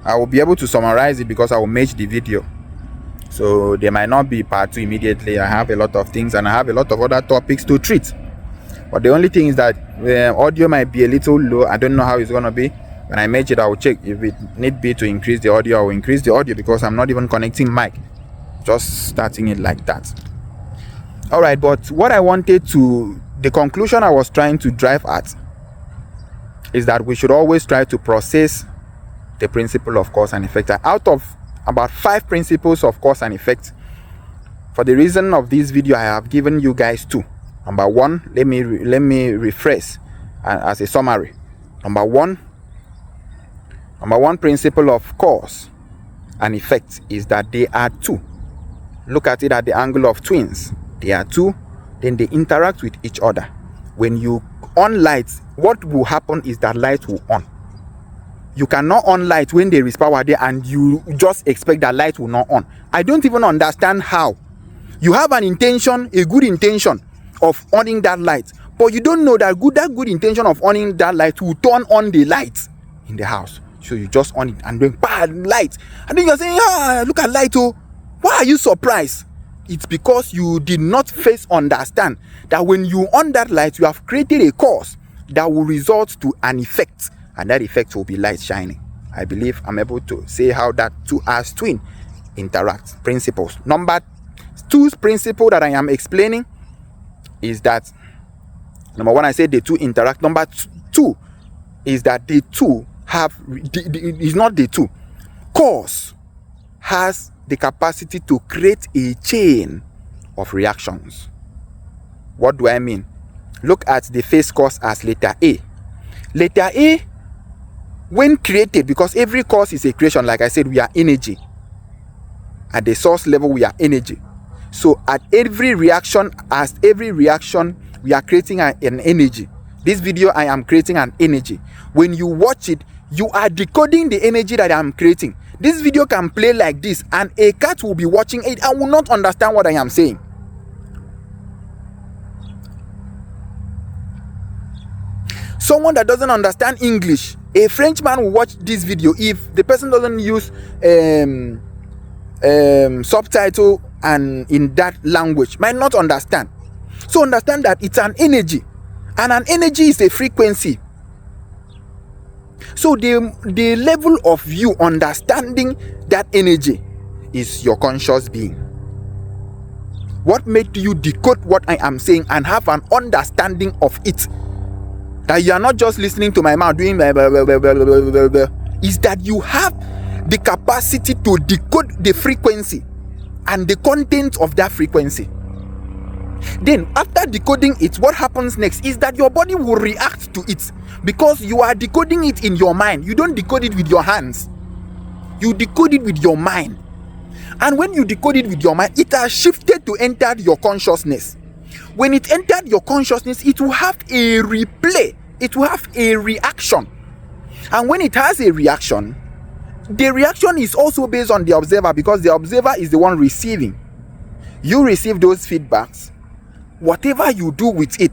I will be able to summarize it because I will make the video. So there might not be part 2 immediately. I have a lot of things and I have a lot of other topics to treat. But the only thing is that audio might be a little low. I don't know how it's going to be. When I make it, I will check. If it need be to increase the audio, I will increase the audio, because I'm not even connecting mic. Just starting it like that. All right, but what I wanted to, the conclusion I was trying to drive at is that we should always try to process the principle of cause and effect. Out of about 5 principles of cause and effect, for the reason of this video, I have given you guys 2. Number 1, let me rephrase as a summary. Number one principle of cause and effect is that they are 2. Look at it at the angle of twins. They are 2, then they interact with each other. When you on lights, what will happen is that light will on. You cannot on light when there is power there and you just expect that light will not on. I don't even understand how You have an intention, a good intention of owning that light, but you don't know that good intention of owning that light will turn on the light in the house. So you just on it and then bad light, and then you're saying, look at light. Oh, why are you surprised? It's because you did not first understand that when you on that light, you have created a cause that will result to an effect, and that effect will be light shining. I believe I'm able to say how that two as twin interact. Principles. Number 2 principle that I am explaining is that, number 1, I said the two interact. Number 2 is that the two have, is not the two. Cause has the capacity to create a chain of reactions. What do I mean? Look at the first cause as letter A. Letter A, when created, because every cause is a creation, like I said, we are energy. At the source level, we are energy. So at every reaction, we are creating an energy. This video, I am creating an energy. When you watch it, you are decoding the energy that I am creating. This video can play like this, and a cat will be watching it and will not understand what I am saying. Someone that doesn't understand English, a Frenchman will watch this video. If the person doesn't use subtitle and in that language, might not understand. So understand that it's an energy, and an energy is a frequency. So the level of you understanding that energy is your conscious being. What made you decode what I am saying and have an understanding of it? That you are not just listening to my mouth doing blah, blah, blah, blah, blah, blah, blah, is that you have the capacity to decode the frequency and the content of that frequency. Then after decoding it, what happens next is that your body will react to it, because you are decoding it in your mind. You don't decode it with your hands, you decode it with your mind. And when you decode it with your mind, it has shifted to enter your consciousness. When it entered your consciousness, it will have a replay, it will have a reaction. And when it has a reaction, the reaction is also based on the observer, because the observer is the one receiving. You receive those feedbacks. Whatever you do with it,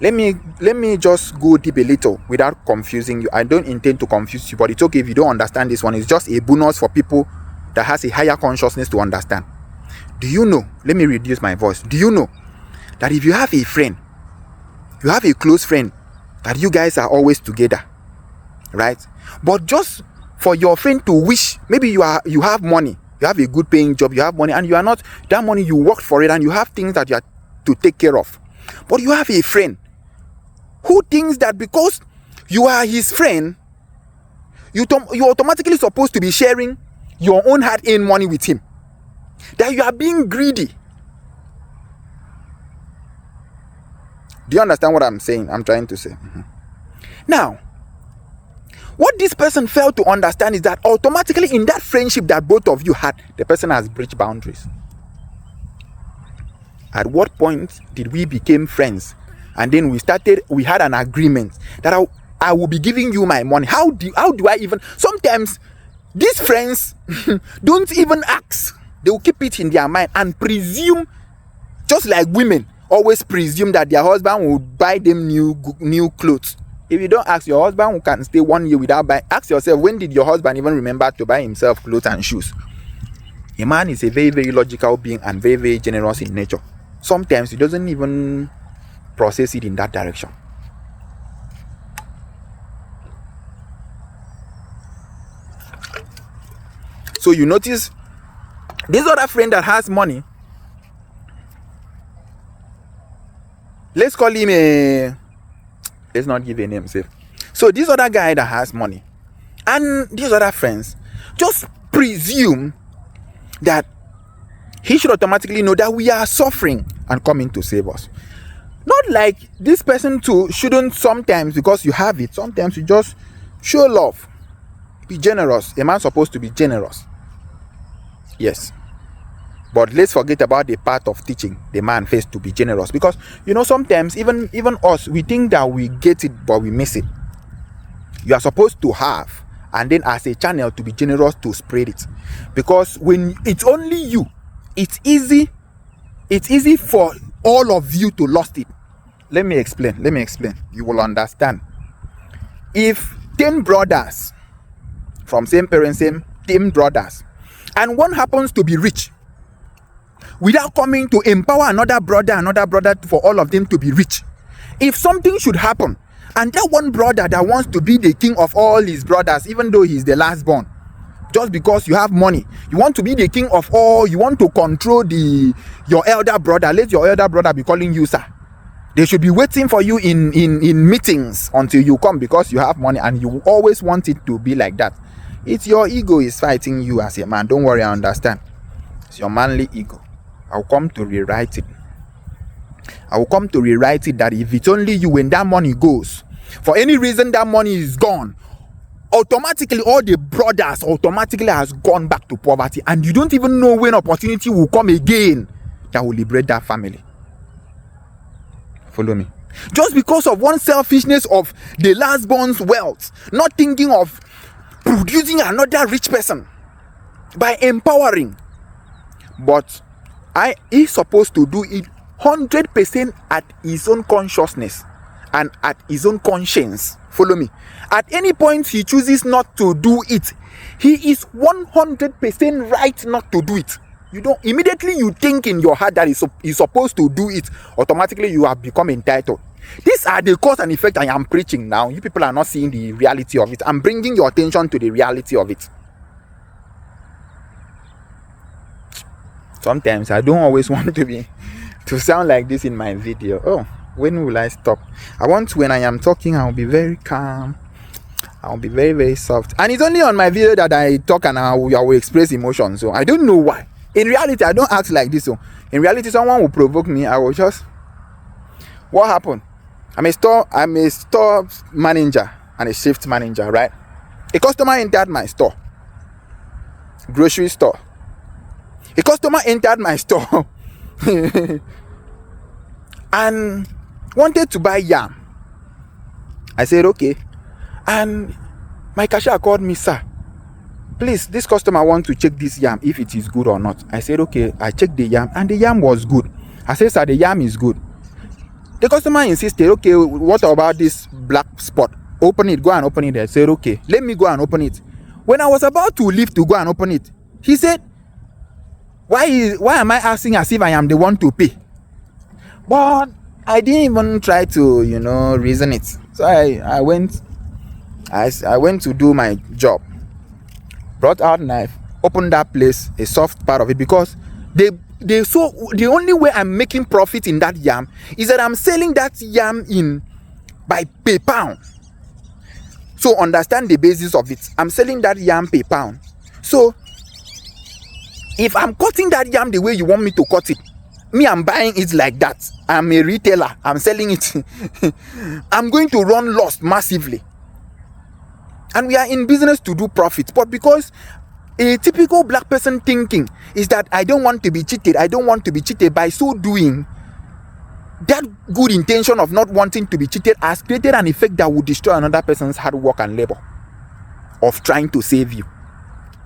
let me just go deep a little without confusing you. I don't intend to confuse you, but it's okay if you don't understand this one. It's just a bonus for people that has a higher consciousness to understand. Do you know, let me reduce my voice, do you know that if you have a friend, you have a close friend, that you guys are always together, right? But just for your friend to wish, maybe you have money, you have a good paying job, you have money, and you are not, that money you worked for it, and you have things that you have to take care of. But you have a friend who thinks that because you are his friend, you're automatically supposed to be sharing your own hard-earned money with him. That you are being greedy. Do you understand what I'm saying? I'm trying to say. Now, what this person failed to understand is that automatically in that friendship that both of you had, the person has breached boundaries. At what point did we become friends? And then we had an agreement that I will be giving you my money. How do I even, sometimes these friends don't even ask. They will keep it in their mind and presume, just like women always presume that their husband will buy them new clothes. If you don't ask your husband, who can stay 1 year without buying, ask yourself, when did your husband even remember to buy himself clothes and shoes? A man is a very, very logical being and very, very generous in nature. Sometimes he doesn't even process it in that direction. So you notice this other friend that has money, let's call him let's not give a name, safe. So this other guy that has money and these other friends just presume that he should automatically know that we are suffering and coming to save us. Not like this person too shouldn't sometimes, because you have it, sometimes you just show love, be generous. A man's supposed to be generous, yes, but let's forget about the part of teaching the man first to be generous, because sometimes even us, we think that we get it but we miss it. You are supposed to have and then as a channel to be generous to spread it. Because when it's only you, it's easy for all of you to lost it. Let me explain. You will understand. If 10 brothers from same parents, same 10 brothers, and one happens to be rich, without coming to empower another brother for all of them to be rich, if something should happen and that one brother that wants to be the king of all his brothers, even though he's the last born, just because you have money, you want to be the king of all, you want to control your elder brother, let your elder brother be calling you sir. They should be waiting for you in meetings until you come, because you have money and you always want it to be like that. It's your ego is fighting you as a man. Don't worry, I understand. It's your manly ego. I'll come to rewrite it. That if it's only you, when that money goes, for any reason that money is gone, automatically all the brothers automatically has gone back to poverty, and you don't even know when opportunity will come again that will liberate that family. Follow me. Just because of one selfishness of the last born's wealth, not thinking of producing another rich person by empowering. But he's supposed to do it 100% at his own consciousness and at his own conscience. Follow me. At any point he chooses not to do it, he is 100% right not to do it. You don't immediately you think in your heart that he's supposed to do it, automatically you have become entitled. These are the cause and effect I am preaching now. You people are not seeing the reality of it. I'm bringing your attention to the reality of it. Sometimes I don't always want to sound like this in my video. Oh, when will I stop? When I am talking, I'll be very calm. I'll be very, very soft. And it's only on my video that I talk and I will express emotion. So I don't know why. In reality, I don't act like this. So in reality, someone will provoke me. I will just... What happened? I'm a store manager and a shift manager, right? A customer entered my store. Grocery store. A customer entered my store and wanted to buy yam. I said, okay. And my cashier called me, sir, please, this customer wants to check this yam if it is good or not. I said, okay. I checked the yam and the yam was good. I said, sir, the yam is good. The customer insisted, okay, what about this black spot? Open it, go and open it. I said, okay, let me go and open it. When I was about to leave to go and open it, he said, why am I asking as if I am the one to pay? But I didn't even try to, reason it. So I went to do my job. Brought out knife, opened that place, a soft part of it, because the only way I'm making profit in that yam is that I'm selling that yam by per pound. So understand the basis of it. I'm selling that yam per pound. So if I'm cutting that yam the way you want me to cut it, I'm buying it like that. I'm a retailer. I'm selling it. I'm going to run loss massively. And we are in business to do profit. But because a typical black person thinking is that I don't want to be cheated. I don't want to be cheated. By so doing, that good intention of not wanting to be cheated has created an effect that would destroy another person's hard work and labor of trying to save you.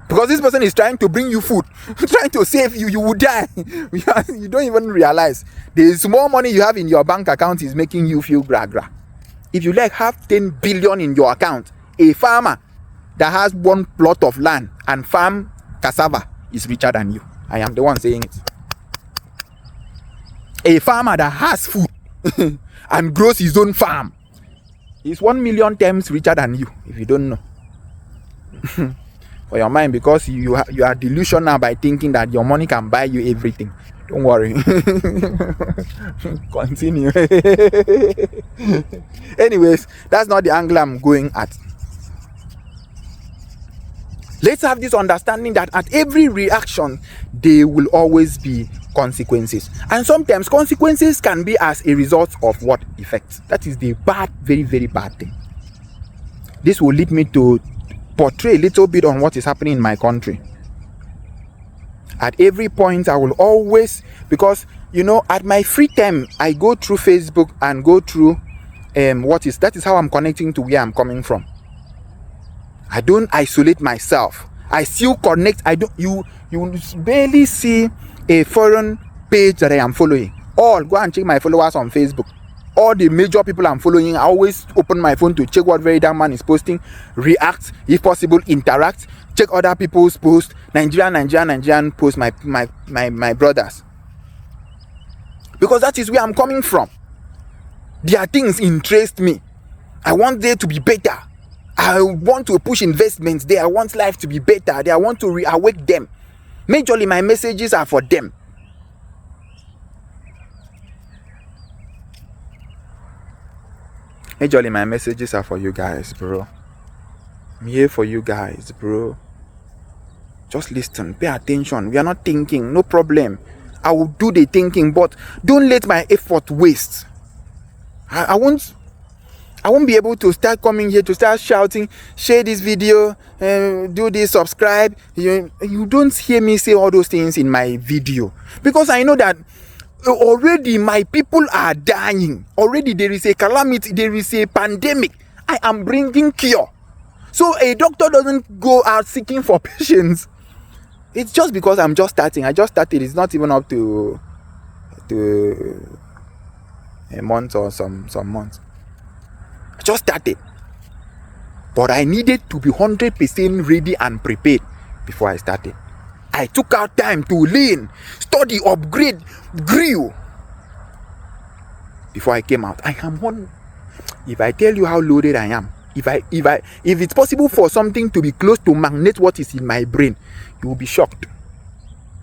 Because this person is trying to bring you food, trying to save you, you will die. You don't even realize the small money you have in your bank account is making you feel gra. If you have 10 billion in your account, a farmer that has one plot of land and farm cassava is richer than you. I am the one saying it. A farmer that has food and grows his own farm is 1 million times richer than you, if you don't know. For your mind, because you are delusional by thinking that your money can buy you everything. Don't worry. Continue. Anyways, that's not the angle I'm going at. Let's have this understanding that at every reaction, there will always be consequences. And sometimes consequences can be as a result of what effect. That is the bad, very, very bad thing. This will lead me to portray a little bit on what is happening in my country. At every point, I will always, because, at my free time, I go through Facebook and go through that is how I'm connecting to where I'm coming from. I don't isolate myself. I still connect. You barely see a foreign page that I am following. Go and check my followers on Facebook. All the major people I'm following, I always open my phone to check what very damn man is posting, react, if possible, interact, check other people's posts. Nigerian post, my brothers. Because that is where I'm coming from. Their things interest me. I want there to be better. I want to push investments there. I want life to be better. I want to reawake them. Majorly, my messages are for them. Majorly, my messages are for you guys, bro. I'm here for you guys, bro. Just listen, pay attention. We are not thinking, no problem. I will do the thinking, but don't let my effort waste. I won't be able to start coming here to start shouting, share this video, do this, subscribe. You don't hear me say all those things in my video, because I know that already my people are dying. Already there is a calamity, there is a pandemic. I am bringing cure. So a doctor doesn't go out seeking for patients. It's just because I'm just starting. I just started. It's not even up to a month or some months. I just started. But I needed to be 100% ready and prepared before I started. I took out time to learn, study, upgrade, grew before I came out. I am one. If I tell you how loaded I am, if it's possible for something to be close to magnet what is in my brain, you will be shocked.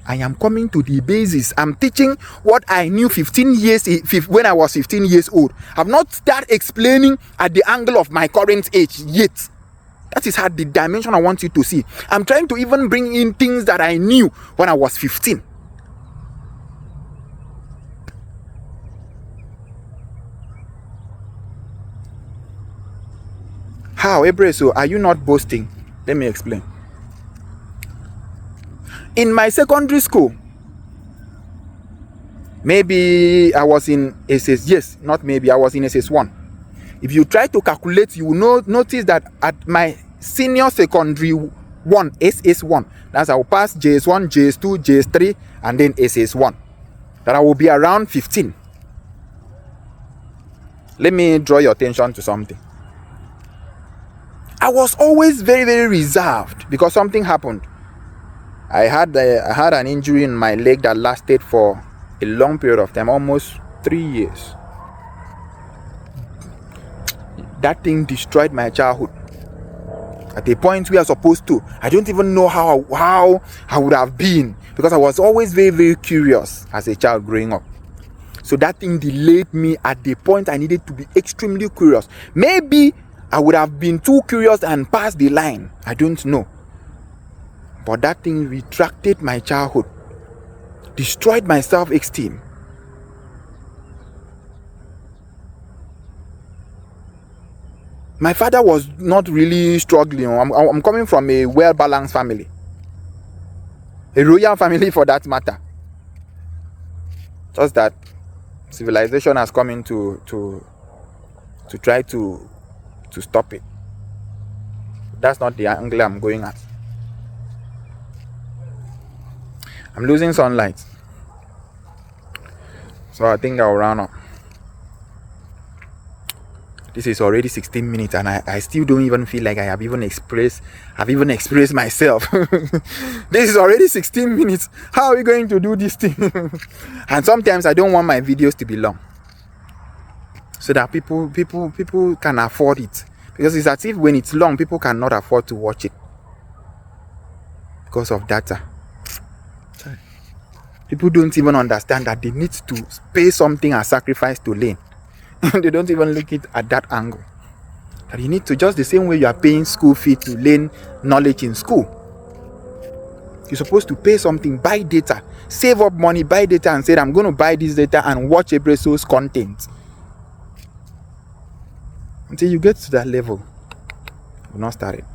I am coming to the basis. I'm teaching what I knew when I was 15 years old. I've not started explaining at the angle of my current age yet. That is how the dimension I want you to see. I'm trying to even bring in things that I knew when I was 15. How, Ebreso, are you not boasting? Let me explain. In my secondary school, maybe I was in SS, yes, not maybe, I was in SS1. If you try to calculate, you will notice that at my senior secondary one, SS1, that's I will pass JS1, JS2, JS3, and then SS1, that I will be around 15. Let me draw your attention to something. I was always very, very reserved because something happened. I had an injury in my leg that lasted for a long period of time, almost 3 years. That thing destroyed my childhood. At a point we are supposed to, I don't even know how I would have been, because I was always very, very curious as a child growing up. So that thing delayed me at the point I needed to be extremely curious. Maybe I would have been too curious and passed the line. I don't know. But that thing retracted my childhood, destroyed my self-esteem. My father was not really struggling. I'm coming from a well-balanced family. A royal family for that matter. Just that civilization has come in to try to stop it. That's not the angle I'm going at. I'm losing sunlight, so I think I'll round up. This is already 16 minutes and I still don't even feel like I've even expressed myself. This is already 16 minutes. How are we going to do this thing? And sometimes I don't want my videos to be long, so that people can afford it. Because it's as if when it's long, people cannot afford to watch it because of data. People don't even understand that they need to pay something as sacrifice to learn. They don't even look at that angle. That you need to, just the same way you are paying school fee to learn knowledge in school. You're supposed to pay something, buy data, save up money, buy data, and say, I'm going to buy this data and watch Ebreso's content. Until you get to that level, you're not started.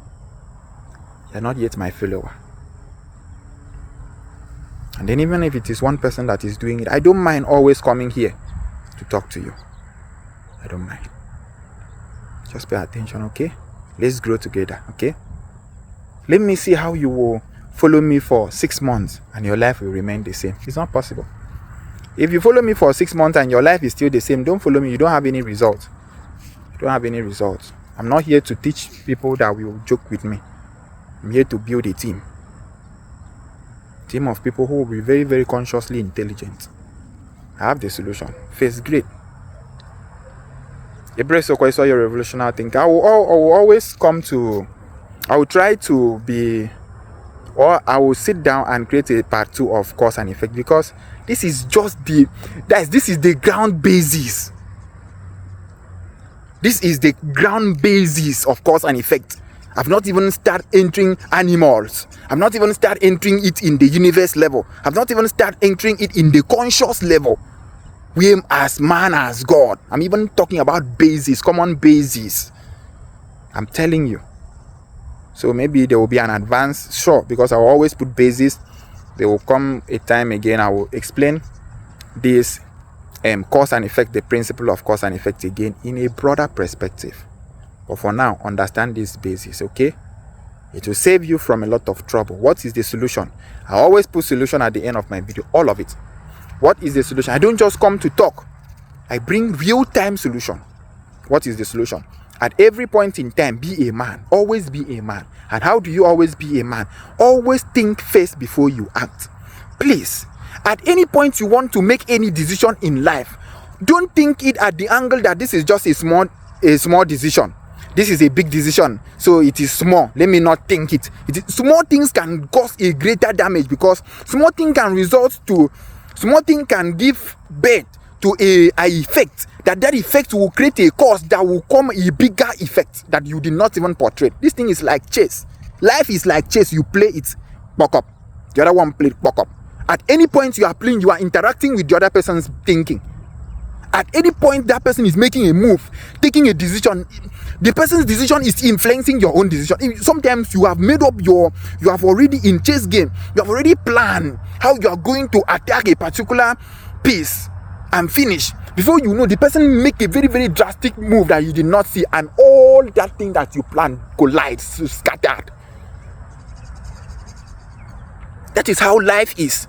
You're not yet my follower. And then even if it is one person that is doing it, I don't mind always coming here to talk to you. I don't mind. Just pay attention, okay? Let's grow together, okay? Let me see how you will follow me for 6 months and your life will remain the same. It's not possible. If you follow me for 6 months and your life is still the same, don't follow me. You don't have any results. You don't have any results. I'm not here to teach people that will joke with me. I'm here to build a team. Team of people who will be very, very consciously intelligent. I have the solution. First grade. Embrace your revolutionary thinker. I will always come to, I will try to be, or I will sit down and create a part 2 of cause and effect, because this is just this is the ground basis. This is the ground basis of cause and effect. I've not even started entering animals. I've not even started entering it in the universe level. I've not even started entering it in the conscious level. We am as man, as God. I'm even talking about basis, common basis. I'm telling you. So maybe there will be an advance, sure, because I will always put basis. There will come a time again, I will explain this cause and effect, the principle of cause and effect again in a broader perspective. But for now, understand this basis, okay? It will save you from a lot of trouble. What is the solution? I always put solution at the end of my video, all of it. What is the solution? I don't just come to talk. I bring real-time solution. What is the solution? At every point in time, be a man. Always be a man. And how do you always be a man? Always think first before you act. Please, at any point you want to make any decision in life, don't think it at the angle that this is just a small decision. This is a big decision, so it is small. Let me not think it. Small things can cause a greater damage, because small thing can give birth to a effect. That effect will create a cause that will come a bigger effect that you did not even portray. This thing is like chess. Life is like chess. You play it, buck up. The other one play buck up. At any point you are playing, you are interacting with the other person's thinking. At any point that person is making a move, taking a decision, the person's decision is influencing your own decision. Sometimes you have made up you have already in chess game, you have already planned how you are going to attack a particular piece and finish. Before you know, the person make a very, very drastic move that you did not see, and all that thing that you planned collides, scattered. That is how life is.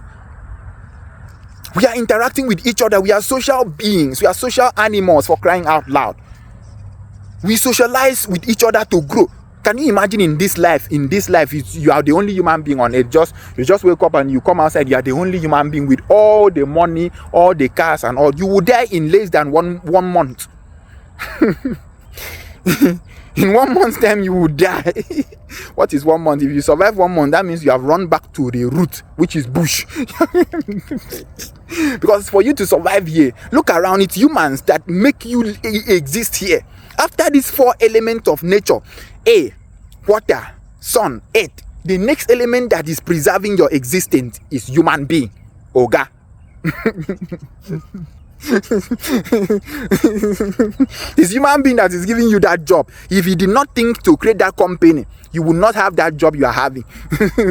We are interacting with each other. We are social beings. We are social animals, for crying out loud. We socialize with each other to grow. Can you imagine in this life, you are the only human being on earth. You just wake up and you come outside, you are the only human being with all the money, all the cars and all. You will die in less than one month. In 1 month's time, you will die. What is 1 month? If you survive 1 month, that means you have run back to the root, which is bush. Because for you to survive here, look around, it's humans that make you exist here. After these 4 elements of nature, air, water, sun, earth, the next element that is preserving your existence is human being. Oga. It's human being that is giving you that job. If you did not think to create that company, you will not have that job you are having.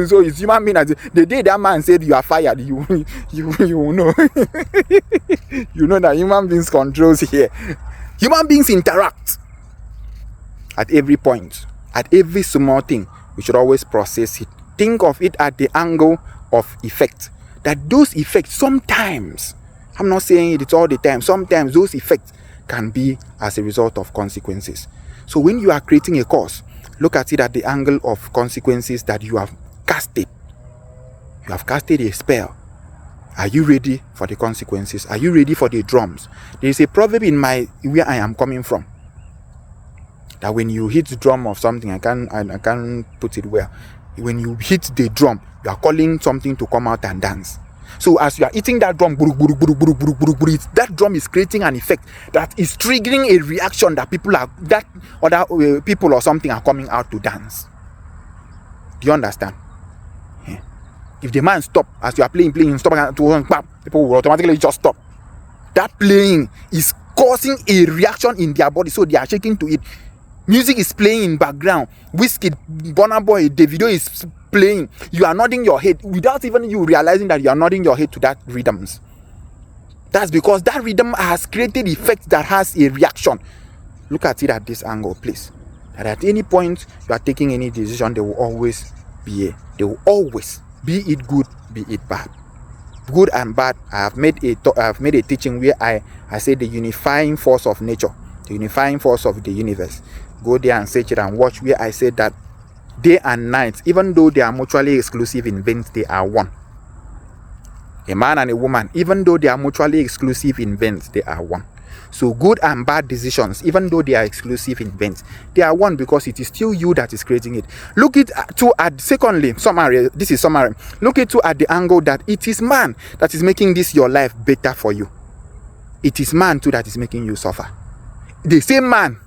So it's human being that the day that man said you are fired, you will know. You know that human beings controls here. Human beings interact at every point, at every small thing. We should always process it. Think of it at the angle of effect. That those effects sometimes, I'm not saying it's all the time, sometimes those effects can be as a result of consequences. So when you are creating a cause, look at it at the angle of consequences that you have casted. You have casted a spell. Are you ready for the consequences? Are you ready for the drums? There is a proverb in where I am coming from, that when you hit the drum of something, I can't put it well. When you hit the drum, you are calling something to come out and dance. So as you are hitting that drum, that drum is creating an effect that is triggering a reaction that other people or something are coming out to dance. Do you understand? Yeah. If the man stop as you are playing, stop, people will automatically just stop. That playing is causing a reaction in their body, so they are shaking to it. Music is playing in background. Wizkid, Burna Boy, Davido is playing. You are nodding your head without even you realizing that you are nodding your head to that rhythms. That's because that rhythm has created effect that has a reaction. Look at it at this angle, please. That at any point you are taking any decision, there will always They will always, be it good, be it bad. Good and bad. I have made a teaching where I say the unifying force of nature, the unifying force of the universe. Go there and search it and watch, where I said that day and night, even though they are mutually exclusive in veins, they are one. A man and a woman, even though they are mutually exclusive in veins, they are one. So good and bad decisions, even though they are exclusive in veins, they are one, because it is still you that is creating it. Look it to at secondly, summary. This is summary. Look it to at the angle that it is man that is making this your life better for you. It is man too that is making you suffer. The same man.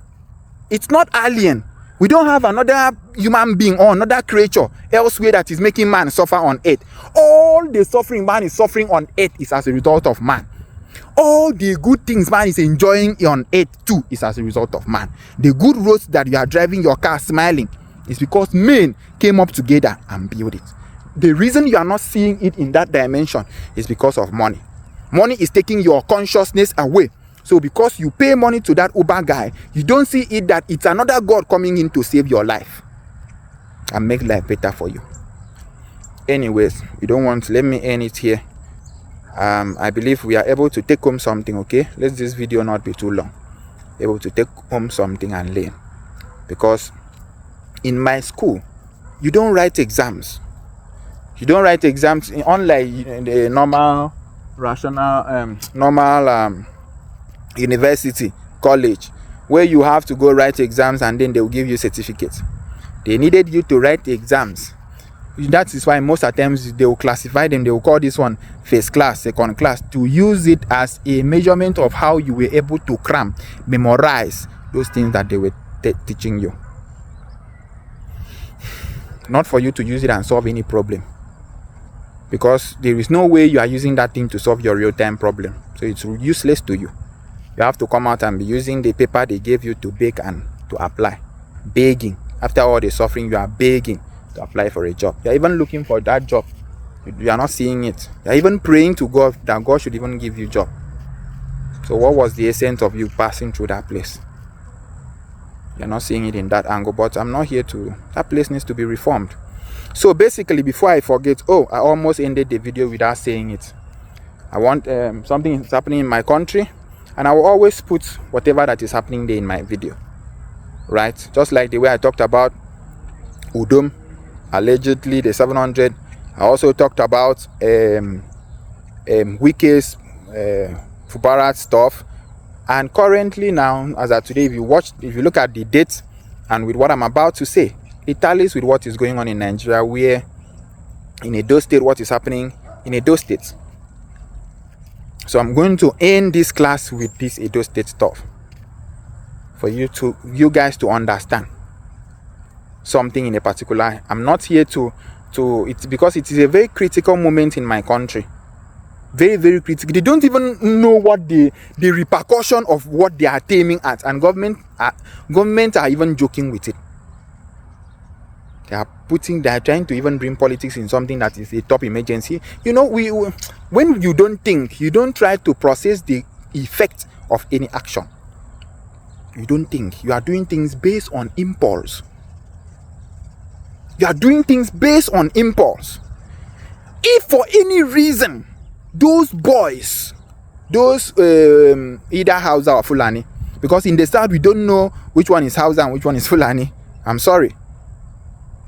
It's not alien. We don't have another human being or another creature elsewhere that is making man suffer on earth. All the suffering man is suffering on earth is as a result of man. All the good things man is enjoying on earth too is as a result of man. The good roads that you are driving your car smiling is because men came up together and built it. The reason you are not seeing it in that dimension is because of money. Money is taking your consciousness away. So because you pay money to that Uber guy, you don't see it that it's another God coming in to save your life and make life better for you. Anyways, we don't want to, let me end it here. I believe we are able to take home something, okay? Let this video not be too long. Able to take home something and learn. Because in my school, you don't write exams. You don't write exams, unlike the normal, rational, university, college, where you have to go write exams and then they will give you certificates. They needed you to write exams. That is why most attempts they will classify them. They will call this one first class, second class, to use it as a measurement of how you were able to cram, memorize those things that they were teaching you. Not for you to use it and solve any problem, because there is no way you are using that thing to solve your real-time problem. So it's useless to you. You have to come out and be using the paper they gave you to beg and to apply. Begging. After all the suffering, you are begging to apply for a job. You are even looking for that job. You are not seeing it. You are even praying to God that God should even give you a job. So what was the essence of you passing through that place? You are not seeing it in that angle. But I'm not here to... That place needs to be reformed. So basically, before I forget... I almost ended the video without saying it. I want something is happening in my country, and I will always put whatever that is happening there in my video. Right? Just like the way I talked about Udom, allegedly the 700. I also talked about Wike's Fubarat stuff. And currently now, as of today, if you look at the dates and with what I'm about to say, it tallies with what is going on in Nigeria, where in Edo State, what is happening in Edo State. So I'm going to end this class with this Edo State stuff for you guys to understand something in a particular. I'm not here to it's because it is a very critical moment in my country. Very, very critical. They don't even know what the repercussion of what they are aiming at, and government are even joking with it. They are trying to even bring politics in something that is a top emergency. You know, when you don't think, you don't try to process the effect of any action. You don't think. You are doing things based on impulse. You are doing things based on impulse. If for any reason those boys, either Hausa or Fulani, because in the South we don't know which one is Hausa and which one is Fulani. I'm sorry,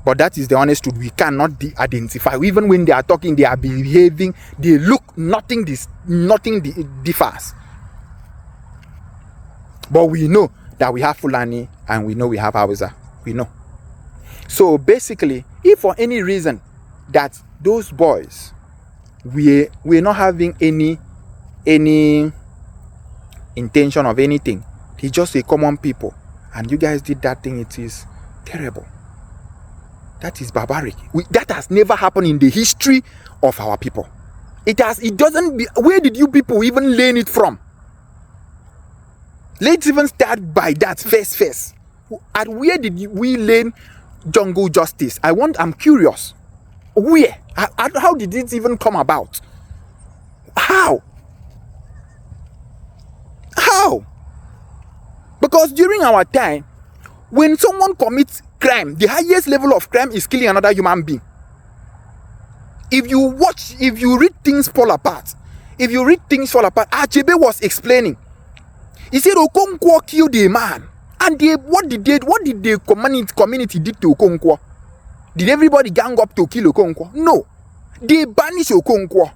but that is the honest truth. We cannot identify. Even when they are talking, they are behaving, they look, nothing differs. But we know that we have Fulani and we know we have Hausa. We know. So basically, if for any reason that those boys we're not having any intention of anything, they're just a common people, and you guys did that thing, it is terrible. That is barbaric. That has never happened in the history of our people. Where did you people even learn it from? Let's even start by that first. And where did we learn jungle justice? I'm curious. Where? How did it even come about? How? Because during our time, when someone commits crime, the highest level of crime is killing another human being. If you read things fall apart, Achebe was explaining. He said Okonkwo killed a man. And what did the community did to Okonkwo? Did everybody gang up to kill Okonkwo? No. They banished Okonkwo.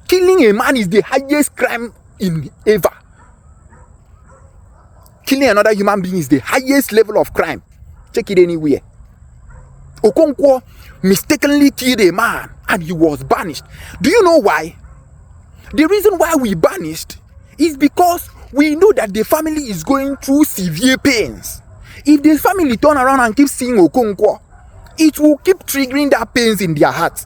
Killing a man is the highest crime in ever. Killing another human being is the highest level of crime. Check it anywhere. Okonkwo mistakenly killed a man and he was banished. Do you know why? The reason why we banished is because we know that the family is going through severe pains. If the family turn around and keep seeing Okonkwo, it will keep triggering that pains in their heart.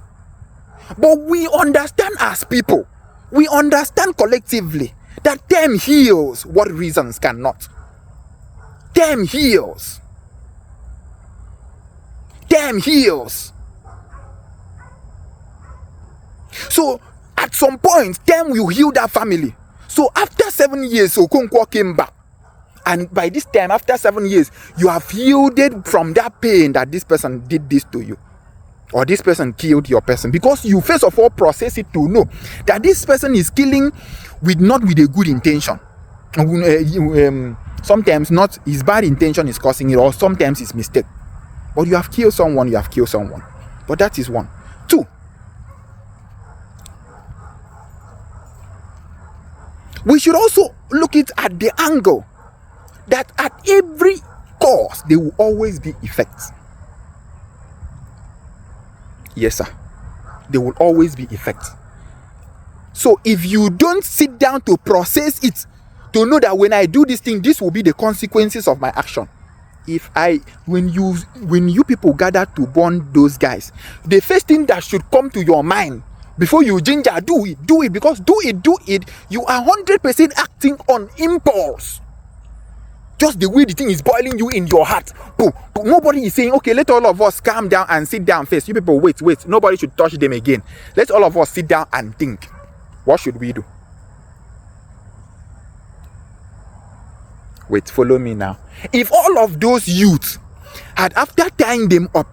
But we understand as people, we understand collectively that time heals what reasons cannot. Time heals. Time heals. So at some point, time will heal that family. So after 7 years, Okonkwo came back. And by this time, after 7 years, you have healed from that pain that this person did this to you. Or this person killed your person. Because you first of all process it to know that this person is killing not with a good intention. Sometimes not his bad intention is causing it, or sometimes it's mistake. But you have killed someone, But that is one. Two, we should also look at the angle that at every cause there will always be effects. Yes, sir. There will always be effects. So if you don't sit down to process it, to know that when I do this thing, this will be the consequences of my action. When you people gather to burn those guys, the first thing that should come to your mind before you ginger, do it, because do it, you are 100% acting on impulse. Just the way the thing is boiling you in your heart. But nobody is saying, okay, let all of us calm down and sit down first. You people, wait. Nobody should touch them again. Let all of us sit down and think. What should we do? Wait, follow me now. If all of those youths had, after tying them up,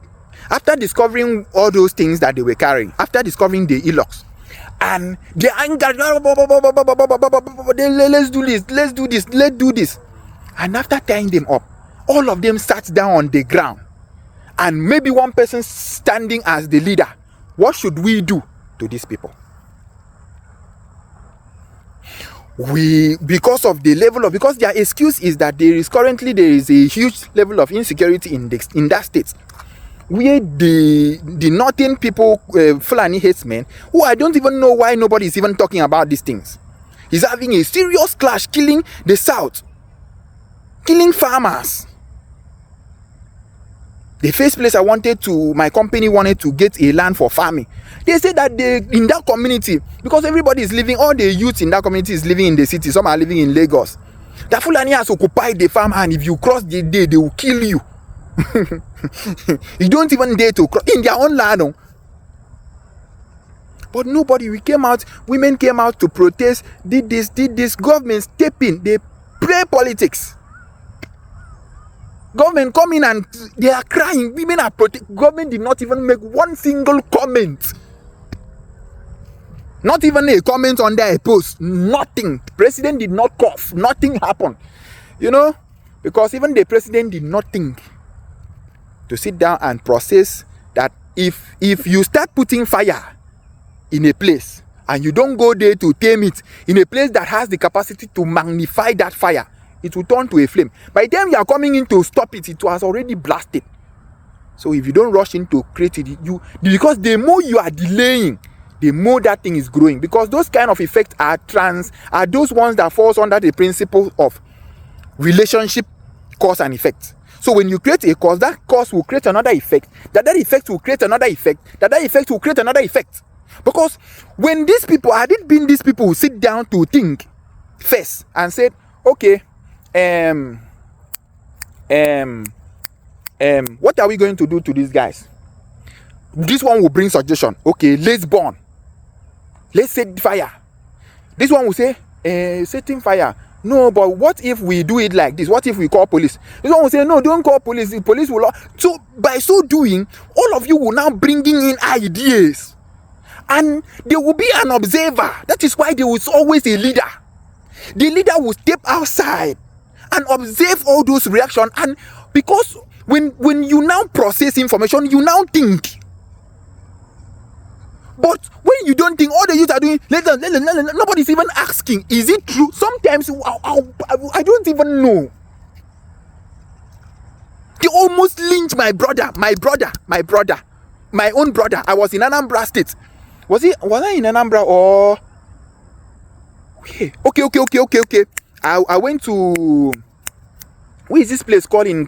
after discovering all those things that they were carrying, after discovering the elox, and the anger, let's do this. And after tying them up, all of them sat down on the ground. And maybe one person standing as the leader. What should we do to these people? Because their excuse is that there is a huge level of insecurity in that state, where the northern people, Fulani herdsmen, who I don't even know why nobody is even talking about these things, is having a serious clash, killing the south, killing farmers. The first place my company wanted to get a land for farming. They said that in that community, because everybody is living, all the youths in that community is living in the city, some are living in Lagos. The Fulani has occupied the farm, and if you cross the day, they will kill you. You don't even dare to cross in their own land. But women came out to protest, did this, government step in, they play politics. Government come in and they are crying. Women are protected. Government did not even make one single comment. Not even a comment on their post. Nothing. President did not cough. Nothing happened. Because even the president did not think to sit down and process that if you start putting fire in a place and you don't go there to tame it, in a place that has the capacity to magnify that fire, it will turn to a flame. By the time you are coming in to stop it, it was already blasted. So if you don't rush in to create it, because the more you are delaying, the more that thing is growing. Because those kind of effects are those ones that falls under the principle of relationship, cause and effect. So when you create a cause, that cause will create another effect. That effect will create another effect. That effect will create another effect. Because when these people, had it been these people who sit down to think first and said, okay, what are we going to do to these guys? This one will bring suggestion. Okay, let's burn. Let's set fire. This one will say, setting fire. No, but what if we do it like this? What if we call police? Someone will say, no, don't call police. The police will. So by so doing, all of you will now bringing in ideas. And there will be an observer. That is why there was always a leader. The leader will step outside and observe all those reactions. And because when you now process information, you now think. But when you don't think, all the youth are doing, nobody's even asking, is it true? Sometimes I don't even know. They almost lynched my own brother. I was in Anambra State. Was I in Anambra or? Okay. I went to, where is this place called in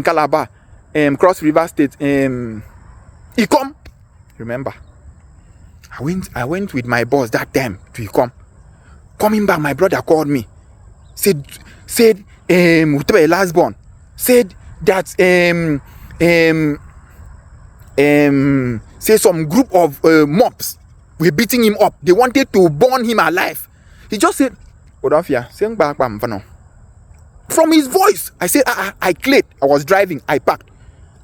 Calabar? Cross River State. Ikom. Remember? I went with my boss that time to Ikom. Coming back, my brother called me. Said last born. Said that say some group of mobs were beating him up. They wanted to burn him alive. He just said, from his voice, I said, I cleared. I was driving. I parked.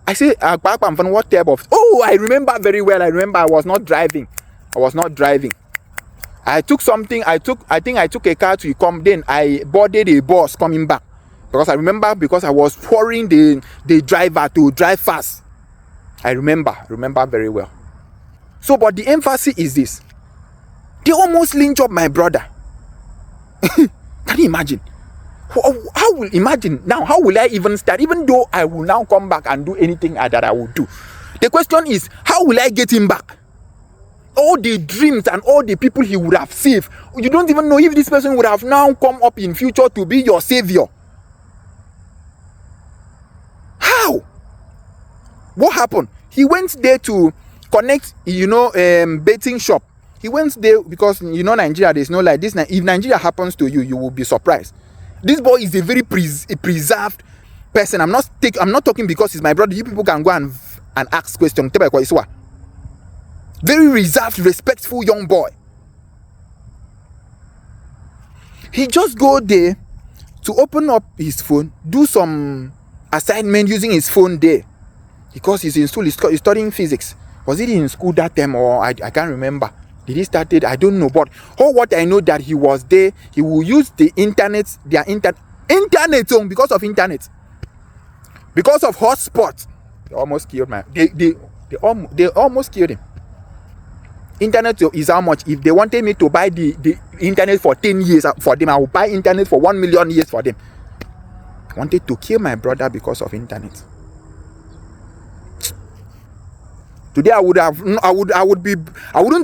I said, what type of? Oh, I remember very well. I remember I was not driving. I took something. I think I took a car to come. Then I boarded a bus coming back. Because I remember, because I was pouring the driver to drive fast. I remember very well. So, but the emphasis is this. They almost lynched up my brother. Can you imagine? How will I even start? Even though I will now come back and do anything that I will do. The question is, how will I get him back? All the dreams and all the people he would have saved. You don't even know if this person would have now come up in future to be your savior. How? What happened? He went there to connect, betting shop. He went there because, Nigeria, there's no like this. If Nigeria happens to you, you will be surprised. This boy is a very preserved person. I'm not talking because he's my brother. You people can go and ask questions. Very reserved, respectful young boy. He just go there to open up his phone, do some assignment using his phone there. Because he's in school, he's studying physics. Was it in school that time or I can't remember. Did he start it? I don't know. But what I know that he was there, he will use the internet, because of internet. Because of hotspot. They almost killed they almost killed him. Internet is how much? If they wanted me to buy the internet for 10 years for them, I will buy internet for 1 million years for them. They wanted to kill my brother because of internet. Today I wouldn't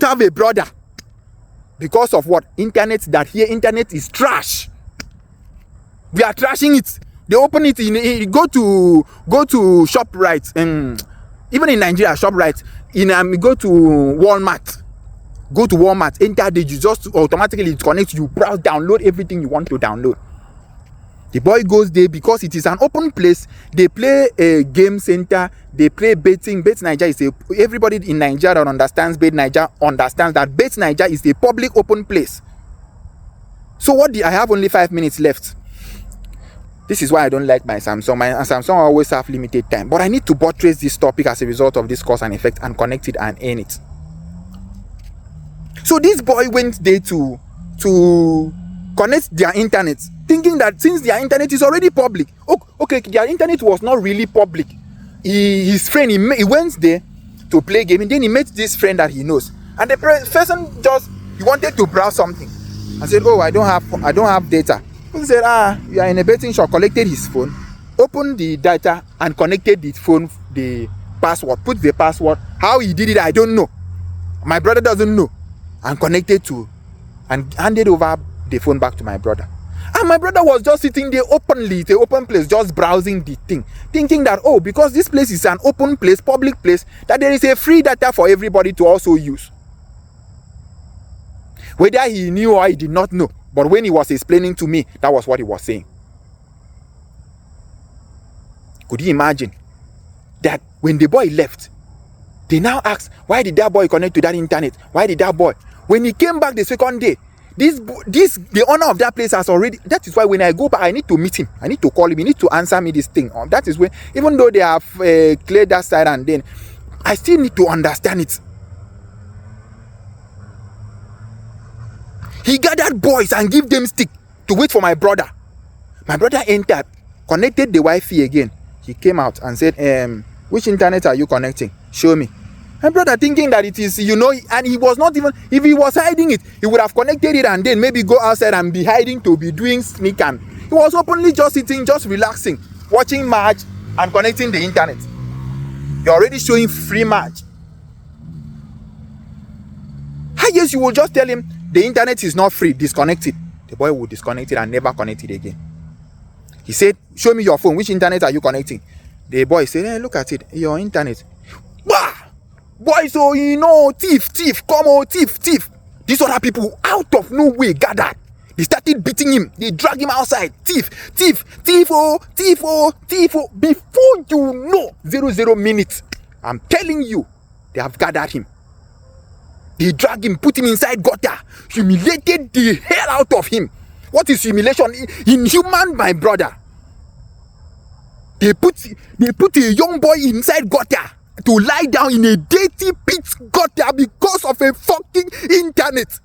have a brother because of what? Internet. That here internet is trash. We are trashing it. They open it in go to ShopRite. Even in Nigeria, ShopRite. Go to Walmart. Enter the just automatically connect. You browse, download everything you want to download. The boy goes there because it is an open place. They play a game center. They play betting. Bet Niger is everybody in Nigeria that understands Bet Niger understands that Bet Niger is a public open place. So I have only 5 minutes left. This is why I don't like my Samsung. My Samsung always have limited time. But I need to buttress this topic as a result of this cause and effect and connect it and end it. So this boy went there to connect their internet, thinking that since their internet is already public, okay, their internet was not really public. His friend, he went there to play game, and then he met this friend that he knows, and the person he wanted to browse something, and said, "Oh, I don't have data." He said, "You are in a betting shop." Collected his phone, opened the data, and connected the phone, the password, put the password. How he did it, I don't know. My brother doesn't know, and connected to, and handed over the phone back to my brother. And my brother was just sitting there openly, it's an open place, just browsing the thing, thinking that, because this place is an open place, public place, that there is a free data for everybody to also use. Whether he knew or he did not know, but when he was explaining to me, that was what he was saying. Could you imagine that when the boy left, they now asked, why did that boy connect to that internet? Why did that boy? When he came back the second day, The owner of that place has already. That is why when I go back, I need to meet him. I need to call him. He needs to answer me this thing. That is when, even though they have cleared that side, and then I still need to understand it. He gathered boys and give them stick to wait for my brother. My brother entered, connected the Wi-Fi again. He came out and said, which internet are you connecting? Show me. My brother thinking that it is, and he was not even, if he was hiding it, he would have connected it and then maybe go outside and be hiding to be doing sneak, and he was openly just sitting, just relaxing, watching match and connecting the internet. You're already showing free match. Yes, you will just tell him the internet is not free, disconnect it. The boy will disconnect it and never connect it again. He said, show me your phone, which internet are you connecting? The boy said, hey, look at it, your internet. Bah! Boy, so thief, come on, thief. These other people out of nowhere gathered. They started beating him. They drag him outside. Thief, oh. Before you know, 0 minutes, I'm telling you, they have gathered him. They drag him, put him inside gutter, humiliated the hell out of him. What is humiliation? Inhuman, my brother. They put a young boy inside gutter to lie down in a dirty pit gutter because of a fucking internet.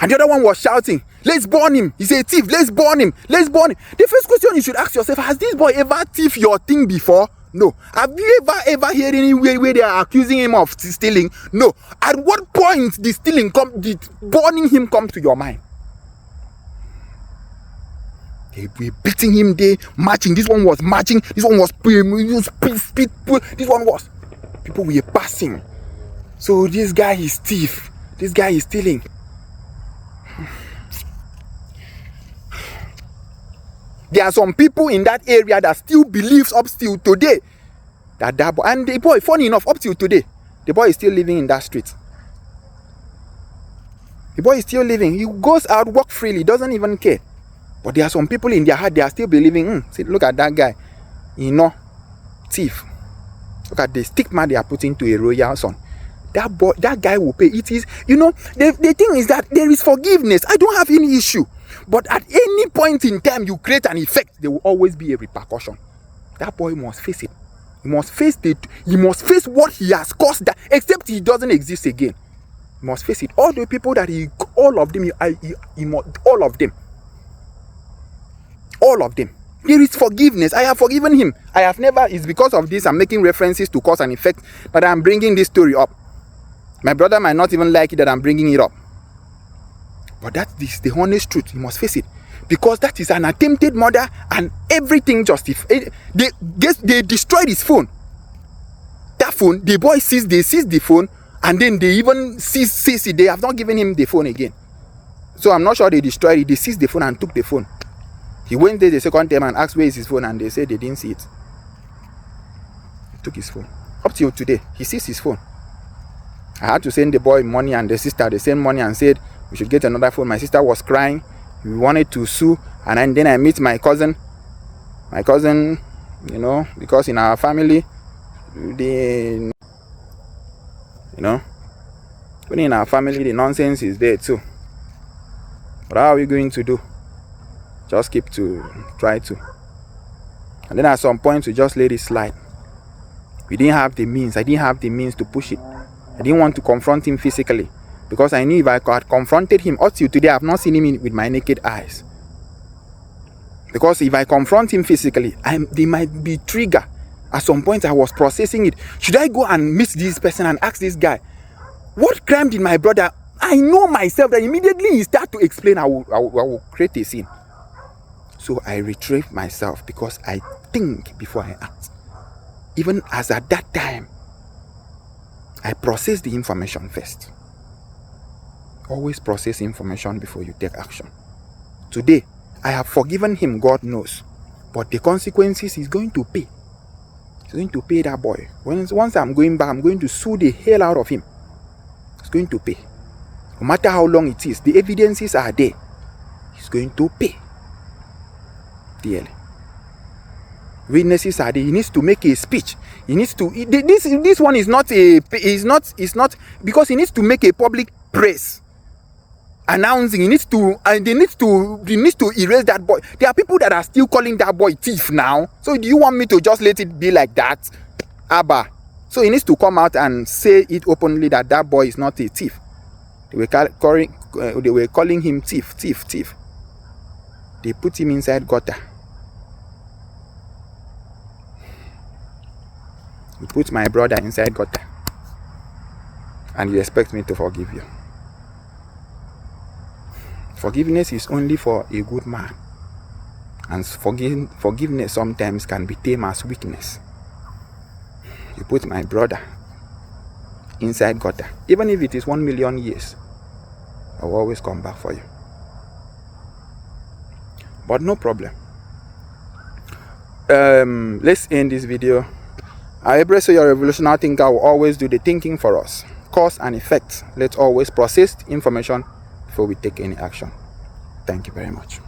And the other one was shouting, let's burn him. He's a thief, let's burn him. The first question you should ask yourself, has this boy ever thief your thing before? No. Have you ever heard anywhere where they are accusing him of stealing? No. At what point did burning him come to your mind? They were beating him, they marching. This one was marching. This one was this one was. People were passing. So this guy is thief. This guy is stealing. There are some people in that area that still believes up till today that boy, and the boy, funny enough, up till today, the boy is still living in that street. The boy is still living. He goes out, walk freely, doesn't even care. But there are some people in their heart, they are still believing, see, look at that guy, thief. Look at the stigma they are putting to a royal son. That guy will pay. It is, the thing is that there is forgiveness. I don't have any issue. But at any point in time you create an effect, there will always be a repercussion. That boy must face it. He must face what he has caused, that, except he doesn't exist again. He must face it. All the people that all of them. There is forgiveness. I have forgiven him. I have never, it's because of this I'm making references to cause and effect, but I'm bringing this story up. My brother might not even like it that I'm bringing it up. But that is the honest truth. You must face it. Because that is an attempted murder and everything justified. They destroyed his phone. That phone, the boy seized the phone, and then they even seized it. They have not given him the phone again. So I'm not sure they destroyed it. They seized the phone and took the phone. He went there the second time and asked where is his phone, and they said they didn't see it. He took his phone. Up till today, he seized his phone. I had to send the boy money, and the sister, they sent money and said, we should get another phone. My sister was crying. We wanted to sue. And then I meet my cousin. My cousin, because in our family, when in our family, the nonsense is there too. But how are we going to do? Just try to. And then at some point, we just let it slide. We didn't have the means. I didn't have the means to push it. I didn't want to confront him physically. Because I knew if I had confronted him, up till today, I have not seen him with my naked eyes. Because if I confront him physically, they might be triggered. At some point, I was processing it. Should I go and meet this person and ask this guy, what crime did my brother? I know myself that immediately he start to explain, I will create a scene. So I retrieve myself because I think before I act. Even as at that time, I process the information first. Always process information before you take action. Today, I have forgiven him, God knows. But the consequences he's going to pay. He's going to pay that boy. Once I'm going back, I'm going to sue the hell out of him. He's going to pay. No matter how long it is, the evidences are there. He's going to pay. Dearly. Witnesses are there. He needs to make a speech. He needs to. This one is not because he needs to make a public praise announcing. He needs to erase that boy. There are people that are still calling that boy thief now. So do you want me to just let it be like that, Abba? So he needs to come out and say it openly that that boy is not a thief. They were calling him thief. They put him inside gutter. You put my brother inside gutter, and you expect me to forgive you. Forgiveness is only for a good man, and forgiveness sometimes can be tamed as weakness. You put my brother inside gutter, even if it is 1 million years, I will always come back for you. But no problem. Let's end this video. I Ebreso, your revolutionary thinker, will always do the thinking for us. Cause and effect. Let's always process information before we take any action. Thank you very much.